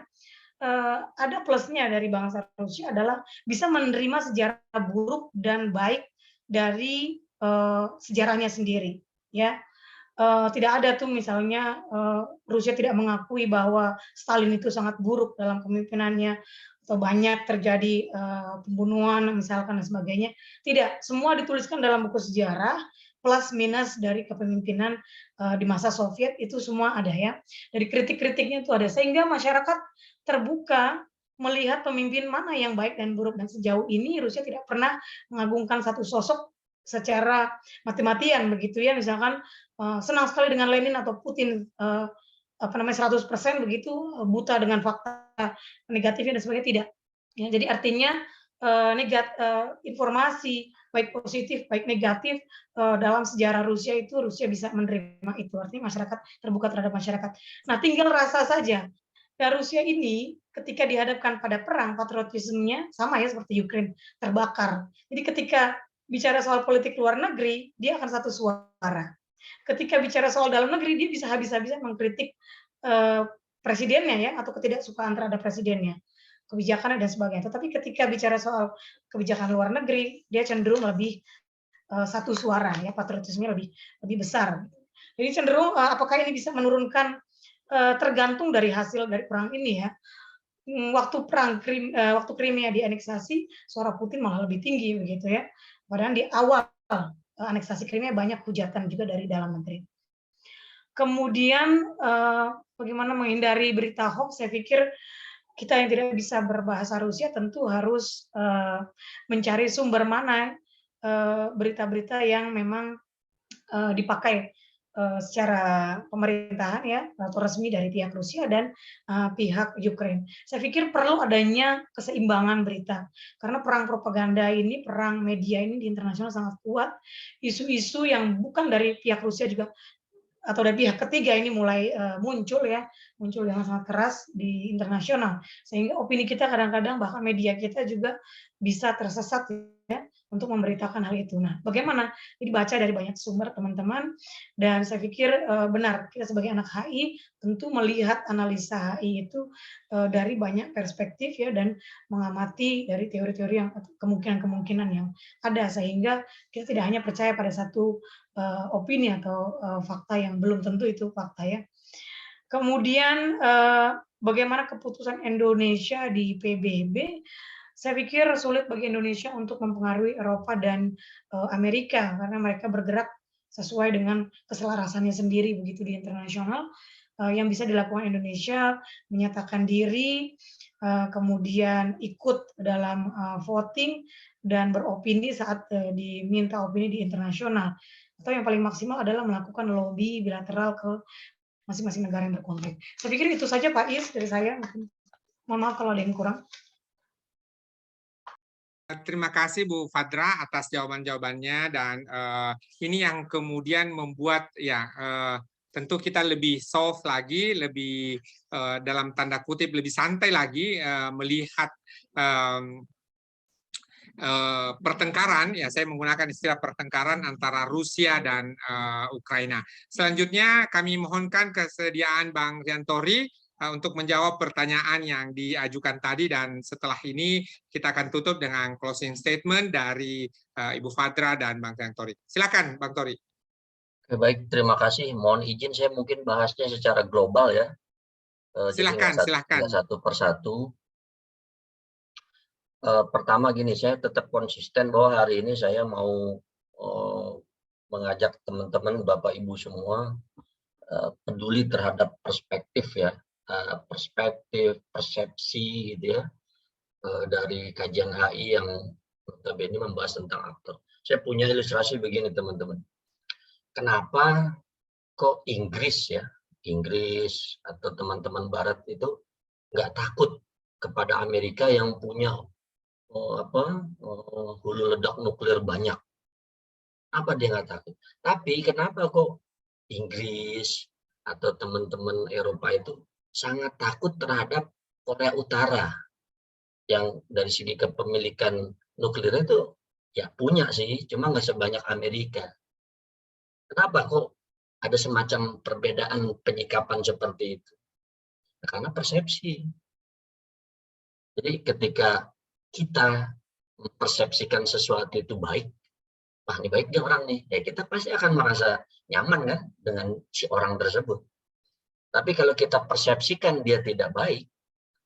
ada plusnya dari bangsa Rusia adalah bisa menerima sejarah buruk dan baik dari sejarahnya sendiri, ya. Tidak ada tuh misalnya Rusia tidak mengakui bahwa Stalin itu sangat buruk dalam kepemimpinannya atau banyak terjadi pembunuhan misalkan dan sebagainya. Tidak, semua dituliskan dalam buku sejarah plus minus dari kepemimpinan di masa Soviet itu semua ada ya. Dari kritik-kritiknya itu ada sehingga masyarakat terbuka melihat pemimpin mana yang baik dan buruk, dan sejauh ini Rusia tidak pernah mengagungkan satu sosok secara mati-matian begitu ya, misalkan senang sekali dengan Lenin atau Putin 100% begitu buta dengan fakta negatifnya dan sebagainya, tidak ya. Jadi artinya informasi baik positif baik negatif dalam sejarah Rusia itu Rusia bisa menerima itu, artinya masyarakat terbuka terhadap masyarakat. Nah, tinggal rasa saja. Nah, Rusia ini ketika dihadapkan pada perang, patriotismenya sama ya seperti Ukraine, terbakar. Jadi ketika bicara soal politik luar negeri, dia akan satu suara. Ketika bicara soal dalam negeri, dia bisa habis-habisan mengkritik presidennya ya, atau ketidaksukaan terhadap presidennya, kebijakannya dan sebagainya. Tetapi ketika bicara soal kebijakan luar negeri, dia cenderung lebih satu suara ya, patriotismenya lebih besar. Jadi cenderung apakah ini bisa menurunkan, tergantung dari hasil dari perang ini ya. Waktu waktu Crimea dianeksasi, suara Putin malah lebih tinggi begitu ya. Padahal di awal aneksasi Crimea banyak hujatan juga dari dalam negeri. Kemudian bagaimana menghindari berita hoax? Saya pikir kita yang tidak bisa berbahasa Rusia tentu harus mencari sumber mana berita-berita yang memang dipakai secara pemerintahan ya atau resmi dari pihak Rusia dan pihak Ukraine. Saya pikir perlu adanya keseimbangan berita karena perang propaganda ini, perang media ini di internasional sangat kuat. Isu-isu yang bukan dari pihak Rusia juga atau dari pihak ketiga ini mulai muncul dengan sangat keras di internasional, sehingga opini kita kadang-kadang bahkan media kita juga bisa tersesat ya untuk memberitakan hal itu. Nah, bagaimana? Jadi baca dari banyak sumber teman-teman, dan saya pikir benar kita sebagai anak HI tentu melihat analisa HI itu dari banyak perspektif ya, dan mengamati dari teori-teori yang kemungkinan-kemungkinan yang ada, sehingga kita tidak hanya percaya pada satu opini atau fakta yang belum tentu itu fakta ya. Kemudian bagaimana keputusan Indonesia di PBB? Saya pikir sulit bagi Indonesia untuk mempengaruhi Eropa dan Amerika karena mereka bergerak sesuai dengan keselarasannya sendiri begitu di internasional. Yang bisa dilakukan Indonesia menyatakan diri, kemudian ikut dalam voting dan beropini saat diminta opini di internasional. Atau yang paling maksimal adalah melakukan lobby bilateral ke masing-masing negara yang berkonflik. Saya pikir itu saja Pak Is dari saya. Mohon maaf kalau ada yang kurang. Terima kasih Bu Fadra atas jawaban-jawabannya, dan ini yang kemudian membuat ya tentu kita lebih soft lagi, lebih dalam tanda kutip lebih santai lagi melihat pertengkaran, ya saya menggunakan istilah pertengkaran antara Rusia dan Ukraina. Selanjutnya kami mohonkan kesediaan Bang Riantori untuk menjawab pertanyaan yang diajukan tadi, dan setelah ini kita akan tutup dengan closing statement dari Ibu Fadra dan Bang Riantori. Silakan Bang Tori. Oke, baik, terima kasih. Mohon izin saya mungkin bahasnya secara global ya. Silakan, silakan. Satu persatu. Pertama gini, saya tetap konsisten bahwa hari ini saya mau mengajak teman-teman Bapak Ibu semua peduli terhadap perspektif ya, perspektif, persepsi gitu ya, dari kajian HI yang notabene membahas tentang aktor. Saya punya ilustrasi begini teman-teman. Kenapa kok Inggris atau teman-teman Barat itu nggak takut kepada Amerika yang punya hulu ledak nuklir banyak. Apa dia nggak takut? Tapi kenapa kok Inggris atau teman-teman Eropa itu sangat takut terhadap Korea Utara yang dari segi kepemilikan nuklir itu ya punya sih, cuma nggak sebanyak Amerika. Kenapa kok ada semacam perbedaan penyikapan seperti itu? Nah, karena persepsi. Jadi ketika kita mempersepsikan sesuatu itu baik, wah ini baik dia orang nih, ya kita pasti akan merasa nyaman kan dengan si orang tersebut. Tapi kalau kita persepsikan dia tidak baik,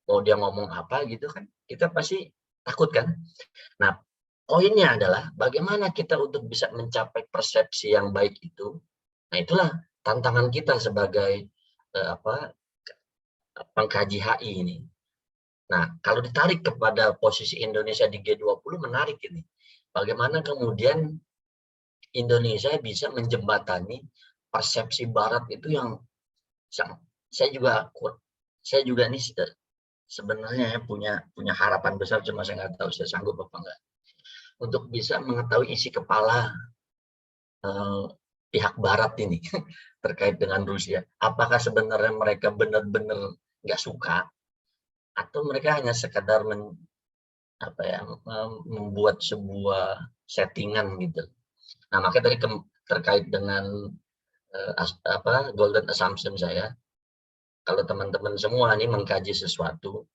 mau dia ngomong apa gitu kan, kita pasti takut kan. Nah, poinnya adalah bagaimana kita untuk bisa mencapai persepsi yang baik itu. Nah, itulah tantangan kita sebagai pengkaji HI ini. Nah, kalau ditarik kepada posisi Indonesia di G20 menarik ini. Bagaimana kemudian Indonesia bisa menjembatani persepsi Barat itu yang saya juga nih sebenarnya punya harapan besar, cuma saya nggak tahu saya sanggup apa enggak untuk bisa mengetahui isi kepala pihak Barat ini terkait dengan Rusia. Apakah sebenarnya mereka benar-benar nggak suka atau mereka hanya sekadar membuat sebuah settingan gitu. Nah, makanya tadi terkait dengan golden assumption saya, kalau teman-teman semua ini mengkaji sesuatu,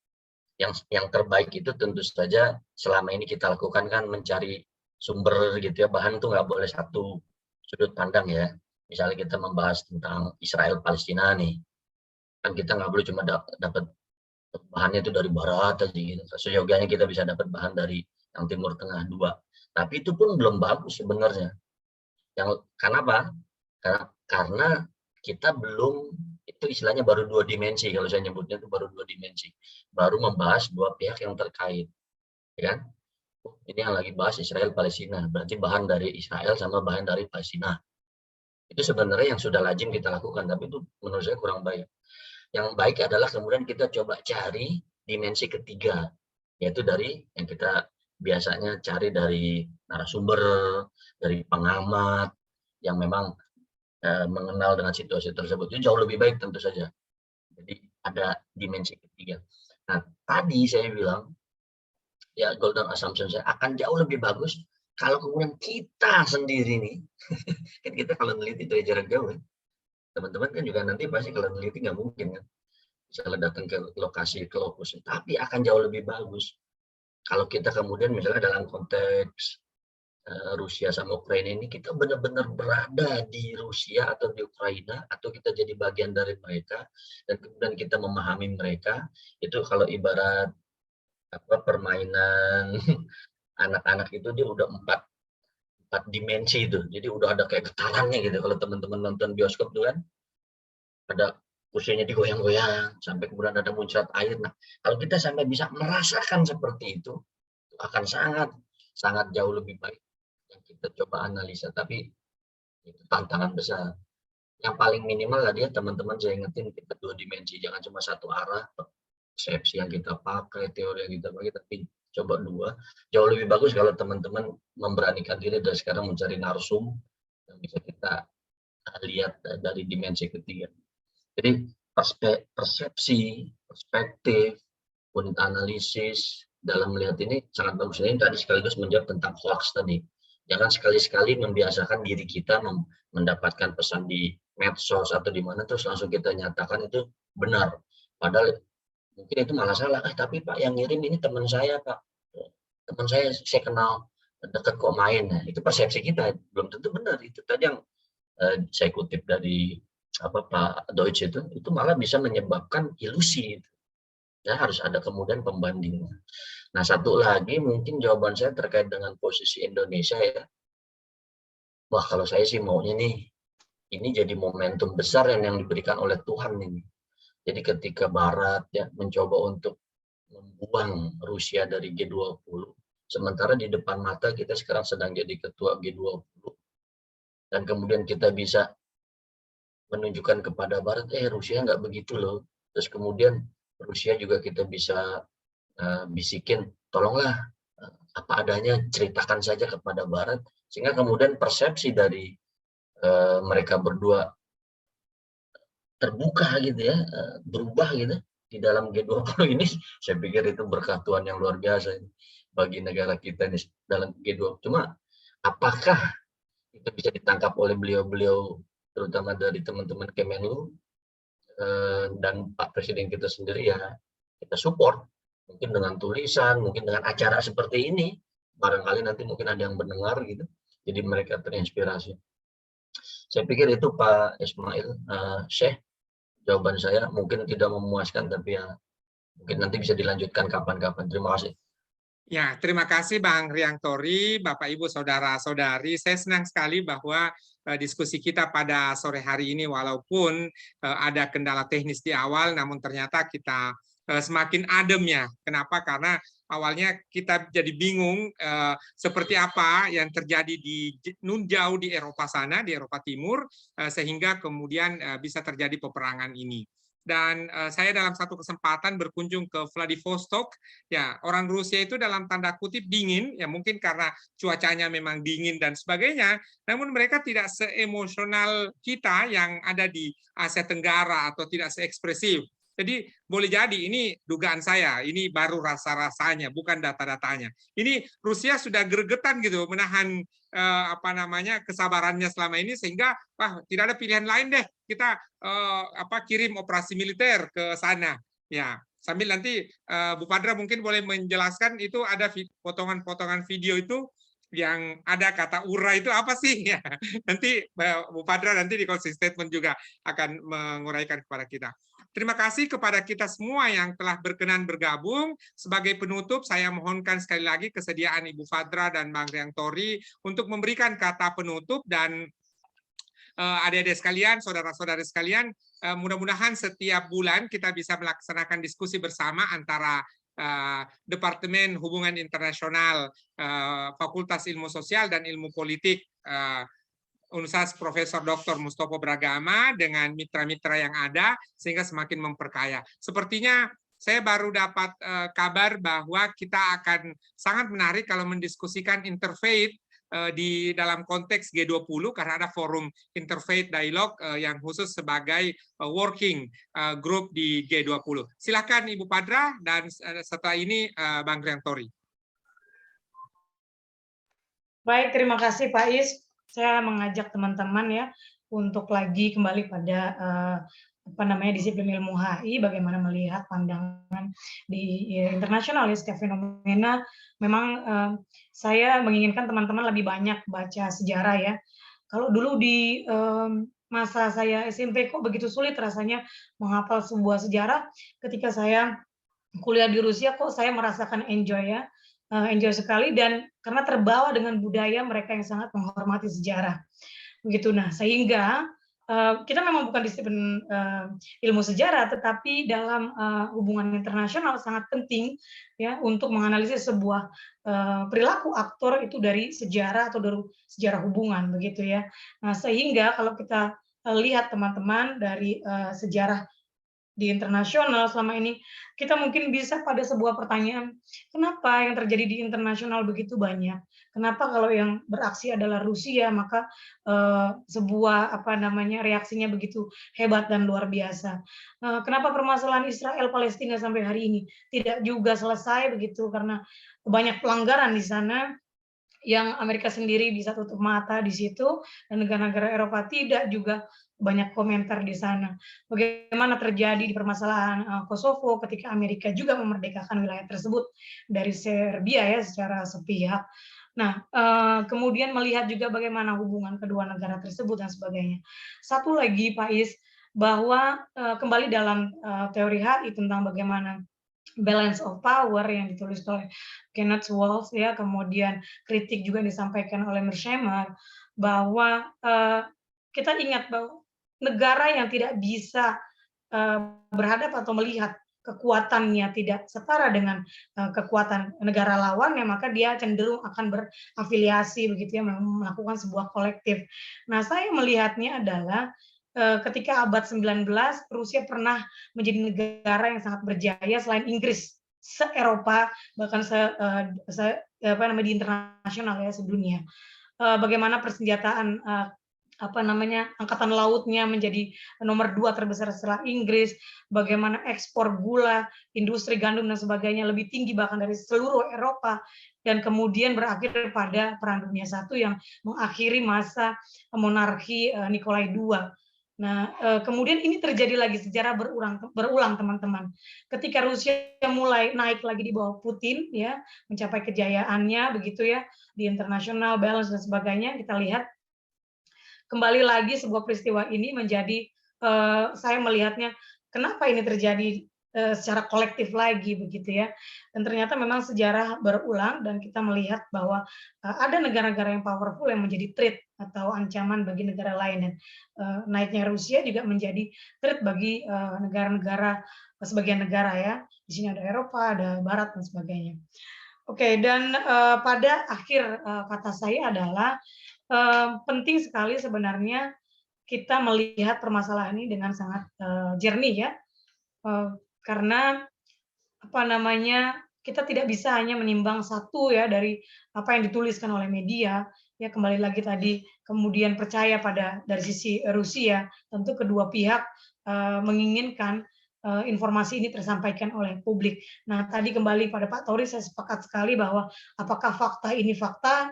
yang terbaik itu tentu saja selama ini kita lakukan kan mencari sumber gitu ya, bahan tuh nggak boleh satu sudut pandang ya. Misalnya kita membahas tentang Israel Palestina nih, kan kita nggak boleh cuma dapat bahannya itu dari barat aja gitu. Seyogianya kita bisa dapat bahan dari yang timur tengah dua. Tapi itu pun belum bagus sebenarnya. Kenapa? Karena kita belum, itu istilahnya baru dua dimensi, kalau saya nyebutnya itu baru dua dimensi. Baru membahas dua pihak yang terkait. Ya kan? Ini yang lagi bahas Israel Palestina, berarti bahan dari Israel sama bahan dari Palestina. Itu sebenarnya yang sudah lazim kita lakukan, tapi itu menurut saya kurang baik. Yang baik adalah kemudian kita coba cari dimensi ketiga, yaitu dari yang kita biasanya cari dari narasumber, dari pengamat yang memang mengenal dengan situasi tersebut. Itu jauh lebih baik tentu saja. Jadi ada dimensi ketiga. Nah, tadi saya bilang, ya golden assumption saya akan jauh lebih bagus kalau kemudian kita sendiri nih, kan kita kalau meneliti dari jarak jauh, teman-teman kan juga nanti pasti kalau meneliti nggak mungkin kan, misalnya datang ke lokasi, ke lokus, tapi akan jauh lebih bagus kalau kita kemudian misalnya dalam konteks Rusia sama Ukraina ini, kita benar-benar berada di Rusia atau di Ukraina, atau kita jadi bagian dari mereka, dan kemudian kita memahami mereka. Itu kalau ibarat permainan anak-anak itu dia udah empat dimensi itu, jadi udah ada kayak getarannya gitu. Kalau teman-teman nonton bioskop tuh kan ada kursinya digoyang-goyang sampai kemudian ada muncrat air. Nah, kalau kita sampai bisa merasakan seperti itu akan sangat jauh lebih baik. Yang kita coba analisa, tapi itu tantangan besar. Yang paling minimal lah dia teman-teman saya ingetin, kita dua dimensi, jangan cuma satu arah persepsi yang kita pakai, teori yang kita pakai, tapi coba dua. Jauh lebih bagus kalau teman-teman memberanikan diri dari sekarang mencari narsum yang bisa kita lihat dari dimensi ketiga. Jadi persepsi, perspektif, unit analisis dalam melihat ini sangat bagus. Ini tadi sekaligus menjawab tentang hoax tadi. Jangan sekali-sekali membiasakan diri kita mendapatkan pesan di medsos atau di mana terus langsung kita nyatakan itu benar. Padahal mungkin itu malah salah. Tapi Pak yang ngirim ini teman saya Pak. Teman saya kenal dekat kok main. Nah, itu persepsi kita belum tentu benar. Itu tadi yang saya kutip dari Pak Deutsch itu malah bisa menyebabkan ilusi. Ya, harus ada kemudian pembandingan. Nah, satu lagi mungkin jawaban saya terkait dengan posisi Indonesia ya. Wah, kalau saya sih maunya nih, ini jadi momentum besar yang diberikan oleh Tuhan ini. Jadi ketika Barat ya mencoba untuk membuang Rusia dari G20, sementara di depan mata kita sekarang sedang jadi ketua G20, dan kemudian kita bisa menunjukkan kepada Barat, Rusia nggak begitu loh. Terus kemudian Rusia juga kita bisa bisikin, tolonglah apa adanya, ceritakan saja kepada Barat, sehingga kemudian persepsi dari mereka berdua terbuka gitu ya, berubah gitu di dalam G20 ini. Saya pikir itu berkah Tuhan yang luar biasa bagi negara kita ini dalam G20. Cuma apakah itu bisa ditangkap oleh beliau-beliau, terutama dari teman-teman Kemenlu dan Pak Presiden kita sendiri, ya kita support. Mungkin dengan tulisan, mungkin dengan acara seperti ini, barangkali nanti mungkin ada yang mendengar gitu, jadi mereka terinspirasi. Saya pikir itu Pak Ismail, Syekh, jawaban saya mungkin tidak memuaskan, tapi ya mungkin nanti bisa dilanjutkan kapan-kapan. Terima kasih. Ya, terima kasih Bang Riang Tori, Bapak Ibu Saudara-saudari. Saya senang sekali bahwa diskusi kita pada sore hari ini, walaupun ada kendala teknis di awal, namun ternyata kita semakin adem ya. Kenapa? Karena awalnya kita jadi bingung seperti apa yang terjadi di jauh di Eropa sana, di Eropa Timur, sehingga kemudian bisa terjadi peperangan ini. Dan saya dalam satu kesempatan berkunjung ke Vladivostok, ya orang Rusia itu dalam tanda kutip dingin, ya mungkin karena cuacanya memang dingin dan sebagainya, namun mereka tidak seemosional kita yang ada di Asia Tenggara atau tidak seekspresif. Jadi boleh jadi ini dugaan saya, ini baru rasa-rasanya, bukan data-datanya. Ini Rusia sudah gregetan gitu menahan kesabarannya selama ini, sehingga wah tidak ada pilihan lain deh, kita kirim operasi militer ke sana. Ya, sambil nanti Bu Padra mungkin boleh menjelaskan, itu ada potongan-potongan video itu yang ada kata URA itu apa sih ya. Nanti Bu Padra nanti di closing statement juga akan menguraikan kepada kita. Terima kasih kepada kita semua yang telah berkenan bergabung. Sebagai penutup, saya mohonkan sekali lagi kesediaan Ibu Fadra dan Bang Riang Tori untuk memberikan kata penutup, dan adik-adik sekalian, saudara-saudari sekalian, mudah-mudahan setiap bulan kita bisa melaksanakan diskusi bersama antara Departemen Hubungan Internasional, Fakultas Ilmu Sosial dan Ilmu Politik Universitas Profesor Dr. Mustopo Bragama dengan mitra-mitra yang ada, sehingga semakin memperkaya. Sepertinya saya baru dapat kabar bahwa kita akan sangat menarik kalau mendiskusikan interfaith di dalam konteks G20, karena ada forum Interfaith Dialogue yang khusus sebagai working group di G20. Silakan Ibu Padra, dan setelah ini Bang Riang Tori. Baik, terima kasih Pak Is. Saya mengajak teman-teman ya untuk lagi kembali pada disiplin ilmu HI, bagaimana melihat pandangan di internasional ya setiap fenomena. Memang saya menginginkan teman-teman lebih banyak baca sejarah ya. Kalau dulu di masa saya SMP kok begitu sulit rasanya menghafal sebuah sejarah, ketika saya kuliah di Rusia kok saya merasakan enjoy ya. Enjoy sekali, dan karena terbawa dengan budaya mereka yang sangat menghormati sejarah begitu. Nah, sehingga kita memang bukan disiplin ilmu sejarah, tetapi dalam hubungan internasional sangat penting ya untuk menganalisis sebuah perilaku aktor itu dari sejarah atau dari sejarah hubungan begitu ya. Nah, sehingga kalau kita lihat teman-teman dari sejarah di internasional selama ini, kita mungkin bisa pada sebuah pertanyaan, kenapa yang terjadi di internasional begitu banyak? Kenapa kalau yang beraksi adalah Rusia, maka sebuah reaksinya begitu hebat dan luar biasa? Kenapa permasalahan Israel Palestina sampai hari ini tidak juga selesai begitu, karena banyak pelanggaran di sana yang Amerika sendiri bisa tutup mata di situ, dan negara-negara Eropa tidak juga banyak komentar di sana. Bagaimana terjadi di permasalahan Kosovo ketika Amerika juga memerdekakan wilayah tersebut dari Serbia ya secara sepihak. Nah, kemudian melihat juga bagaimana hubungan kedua negara tersebut dan sebagainya. Satu lagi Pak Is, bahwa kembali dalam teori HI tentang bagaimana balance of power yang ditulis oleh Kenneth Waltz ya, kemudian kritik juga disampaikan oleh Mearsheimer, bahwa kita ingat bahwa negara yang tidak bisa berhadap atau melihat kekuatannya tidak setara dengan kekuatan negara lawannya, maka dia cenderung akan berafiliasi begitu ya, melakukan sebuah kolektif. Nah, saya melihatnya adalah ketika abad 19 Rusia pernah menjadi negara yang sangat berjaya selain Inggris, se-Eropa, bahkan di internasional ya sedunia. Bagaimana persenjataan angkatan lautnya menjadi nomor 2 terbesar setelah Inggris, bagaimana ekspor gula, industri gandum dan sebagainya lebih tinggi bahkan dari seluruh Eropa, dan kemudian berakhir pada Perang Dunia I yang mengakhiri masa monarki Nikolai II. Nah, kemudian ini terjadi lagi, sejarah berulang teman-teman. Ketika Rusia mulai naik lagi di bawah Putin, ya, mencapai kejayaannya begitu ya di internasional balance dan sebagainya, kita lihat kembali lagi sebuah peristiwa ini menjadi saya melihatnya kenapa ini terjadi secara kolektif lagi begitu ya. Dan ternyata memang sejarah berulang dan kita melihat bahwa ada negara-negara yang powerful yang menjadi threat atau ancaman bagi negara lain, dan naiknya Rusia juga menjadi threat bagi negara-negara, sebagian negara ya. Di sini ada Eropa, ada Barat dan sebagainya. Oke, dan pada akhir kata saya adalah penting sekali sebenarnya kita melihat permasalahan ini dengan sangat jernih ya, karena kita tidak bisa hanya menimbang satu ya dari apa yang dituliskan oleh media ya, kembali lagi tadi, kemudian percaya dari sisi Rusia, tentu kedua pihak menginginkan informasi ini tersampaikan oleh publik. Nah, tadi kembali pada Pak Tori, saya sepakat sekali bahwa apakah fakta ini fakta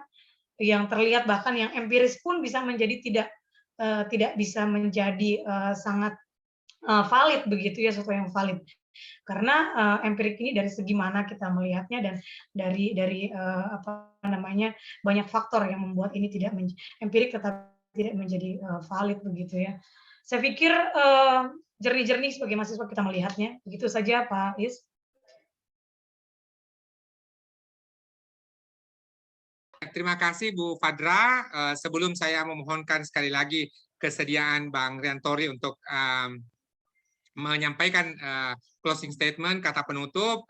yang terlihat bahkan yang empiris pun bisa menjadi tidak bisa menjadi sangat valid begitu ya, sesuatu yang valid, karena empirik ini dari segi mana kita melihatnya, dan dari banyak faktor yang membuat ini tidak empirik tetap tidak menjadi valid begitu ya. Saya pikir jernih-jernih sebagai mahasiswa kita melihatnya. Begitu saja Pak Is. Terima kasih Bu Fadra. Sebelum saya memohonkan sekali lagi kesediaan Bang Riantori untuk menyampaikan closing statement, kata penutup,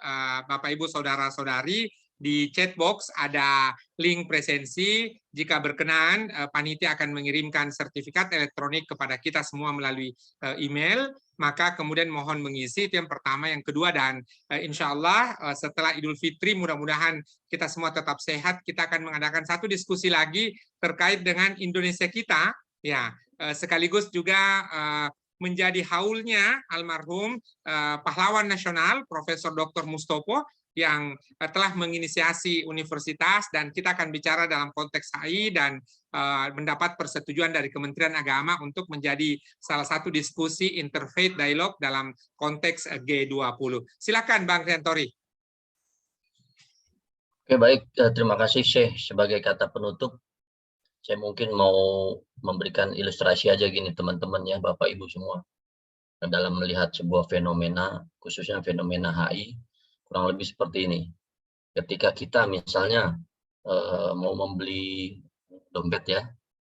Bapak Ibu Saudara-saudari, di chat box ada link presensi. Jika berkenan, panitia akan mengirimkan sertifikat elektronik kepada kita semua melalui email. Maka kemudian mohon mengisi, itu yang pertama. Yang kedua, dan insya Allah setelah Idul Fitri mudah-mudahan kita semua tetap sehat, kita akan mengadakan satu diskusi lagi terkait dengan Indonesia kita, ya, sekaligus juga menjadi haulnya almarhum pahlawan nasional Profesor Dr. Mustopo yang telah menginisiasi universitas, dan kita akan bicara dalam konteks HI dan mendapat persetujuan dari Kementerian Agama untuk menjadi salah satu diskusi interfaith dialog dalam konteks G20. Silakan Bang Riantori. Oke, baik, terima kasih Syekh. Sebagai kata penutup, saya mungkin mau memberikan ilustrasi aja gini teman-teman ya, Bapak Ibu semua. Dalam melihat sebuah fenomena, khususnya fenomena HI, kurang lebih seperti ini. Ketika kita misalnya mau membeli dompet ya,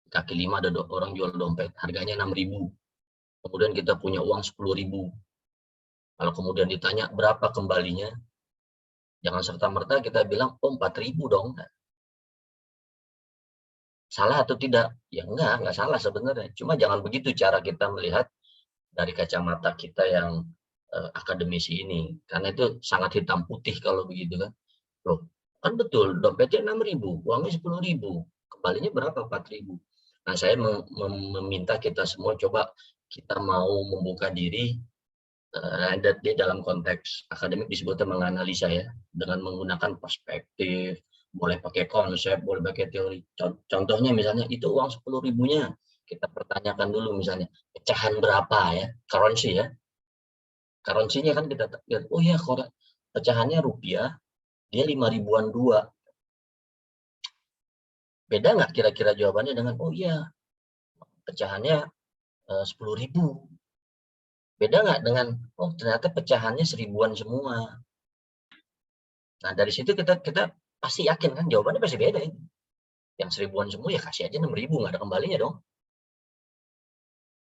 kaki 5 ada orang jual dompet, harganya 6.000. Kemudian kita punya uang 10.000. Kalau kemudian ditanya berapa kembalinya, jangan serta-merta kita bilang, oh 4.000 dong. Salah atau tidak? Ya enggak salah sebenarnya. Cuma jangan begitu cara kita melihat dari kacamata kita yang akademisi ini. Karena itu sangat hitam putih kalau begitu kan. Loh, kan betul, dompetnya 6.000, uangnya 10.000. Kembalinya berapa? 4.000. Nah, saya meminta kita semua coba kita mau membuka diri di dalam konteks akademik disebutnya menganalisa ya, dengan menggunakan perspektif, boleh pakai konsep, boleh pakai teori. Contohnya misalnya itu uang 10.000-nya kita pertanyakan dulu misalnya pecahan berapa ya, currency ya. Currency-nya kan kita lihat, oh ya pecahannya rupiah, dia 5.000-an 2. Beda nggak kira-kira jawabannya dengan, oh iya pecahannya 10.000. Beda nggak dengan, oh ternyata pecahannya 1.000-an semua. Nah dari situ kita pasti yakin kan jawabannya pasti beda ini. Yang 1.000-an semua ya kasih aja 6.000, nggak ada kembalinya dong.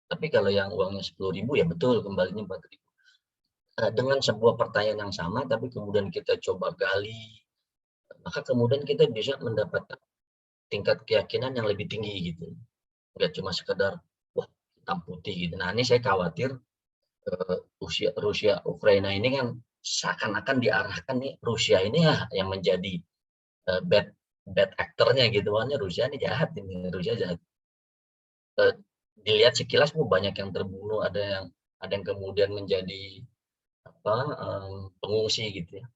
Tapi kalau yang uangnya 10.000 ya betul kembalinya 4.000. Dengan sebuah pertanyaan yang sama, tapi kemudian kita coba gali, maka kemudian kita bisa mendapatkan tingkat keyakinan yang lebih tinggi gitu. Nggak cuma sekedar wah hitam putih gitu. Nah ini saya khawatir Rusia Ukraina ini kan seakan-akan diarahkan nih Rusia ini ya yang menjadi bad aktornya gitu, makanya Rusia ini jahat, ini Rusia jahat. Dilihat sekilas banyak yang terbunuh, ada yang kemudian menjadi pengungsi gitu ya.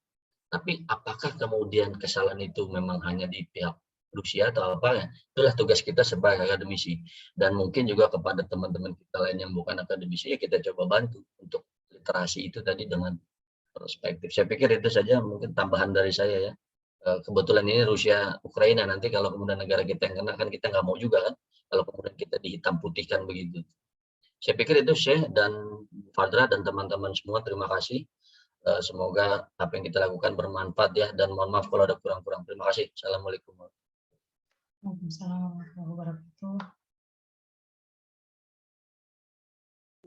Tapi apakah kemudian kesalahan itu memang hanya di pihak Rusia atau apa ya? Itulah tugas kita sebagai akademisi, dan mungkin juga kepada teman-teman kita lain yang bukan akademisi, ya kita coba bantu untuk literasi itu tadi dengan perspektif. Saya pikir itu saja mungkin tambahan dari saya ya. Kebetulan ini Rusia Ukraina, nanti kalau kemudian negara kita yang kena kan kita nggak mau juga kan kalau kemudian kita dihitam putihkan begitu. Saya pikir itu Syekh dan Fadra dan teman-teman semua, terima kasih. Semoga apa yang kita lakukan bermanfaat ya, dan mohon maaf kalau ada kurang-kurang. Terima kasih. Assalamualaikum. Waalaikumsalam warahmatullahi wabarakatuh.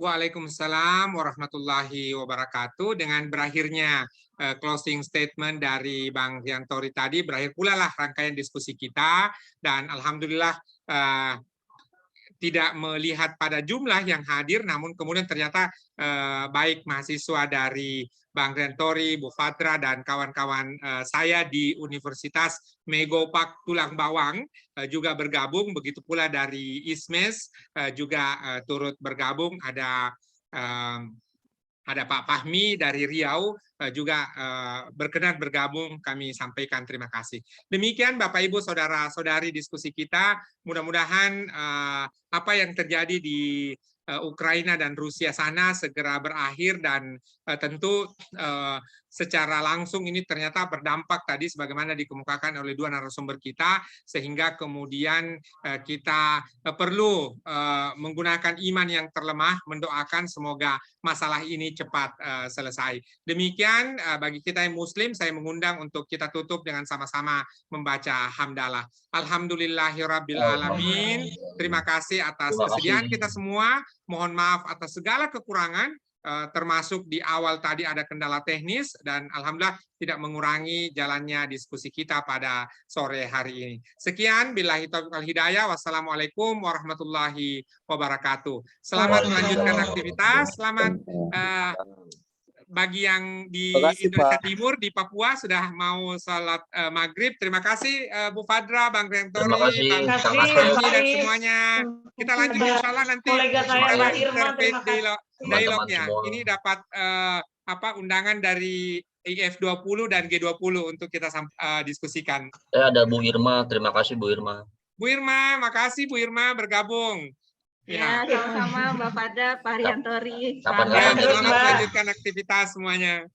Waalaikumsalam warahmatullahi wabarakatuh. Dengan berakhirnya closing statement dari Bang Riantori tadi, berakhir pula lah rangkaian diskusi kita, dan alhamdulillah tidak melihat pada jumlah yang hadir, namun kemudian ternyata baik mahasiswa dari Bang Riantori, Bu Fadra, dan kawan-kawan saya di Universitas Megopak Tulang Bawang juga bergabung, begitu pula dari ISMES juga turut bergabung, ada Pak Fahmi dari Riau juga berkenan bergabung, kami sampaikan terima kasih. Demikian Bapak Ibu Saudara-saudari diskusi kita, mudah-mudahan apa yang terjadi di Ukraina dan Rusia sana segera berakhir, dan tentu secara langsung ini ternyata berdampak tadi sebagaimana dikemukakan oleh dua narasumber kita, sehingga kemudian kita perlu menggunakan iman yang terlemah, mendoakan semoga masalah ini cepat selesai. Demikian bagi kita yang Muslim, saya mengundang untuk kita tutup dengan sama-sama membaca hamdalah. Alhamdulillahirabbil alamin. Terima kasih atas kesediaan kita semua. Mohon maaf atas segala kekurangan, termasuk di awal tadi ada kendala teknis, dan alhamdulillah tidak mengurangi jalannya diskusi kita pada sore hari ini. Sekian, billahi taufiq wal hidayah. Wassalamualaikum warahmatullahi wabarakatuh. Selamat melanjutkan aktivitas. Selamat bagi yang di Indonesia Timur, di Papua sudah mau salat maghrib. Terima kasih Bu Fadra, Bang Riantori, Bang Fahmi, dan semuanya. Kita lanjut insya Allah nanti dialognya. Ini dapat undangan dari IF20 dan G20 untuk kita diskusikan. Ada Bu Irma, terima kasih Bu Irma. Bu Irma, makasih Bu Irma bergabung. Ya, sama-sama Mbak Fadra, Pak Riantori. Selamat melanjutkan aktivitas semuanya.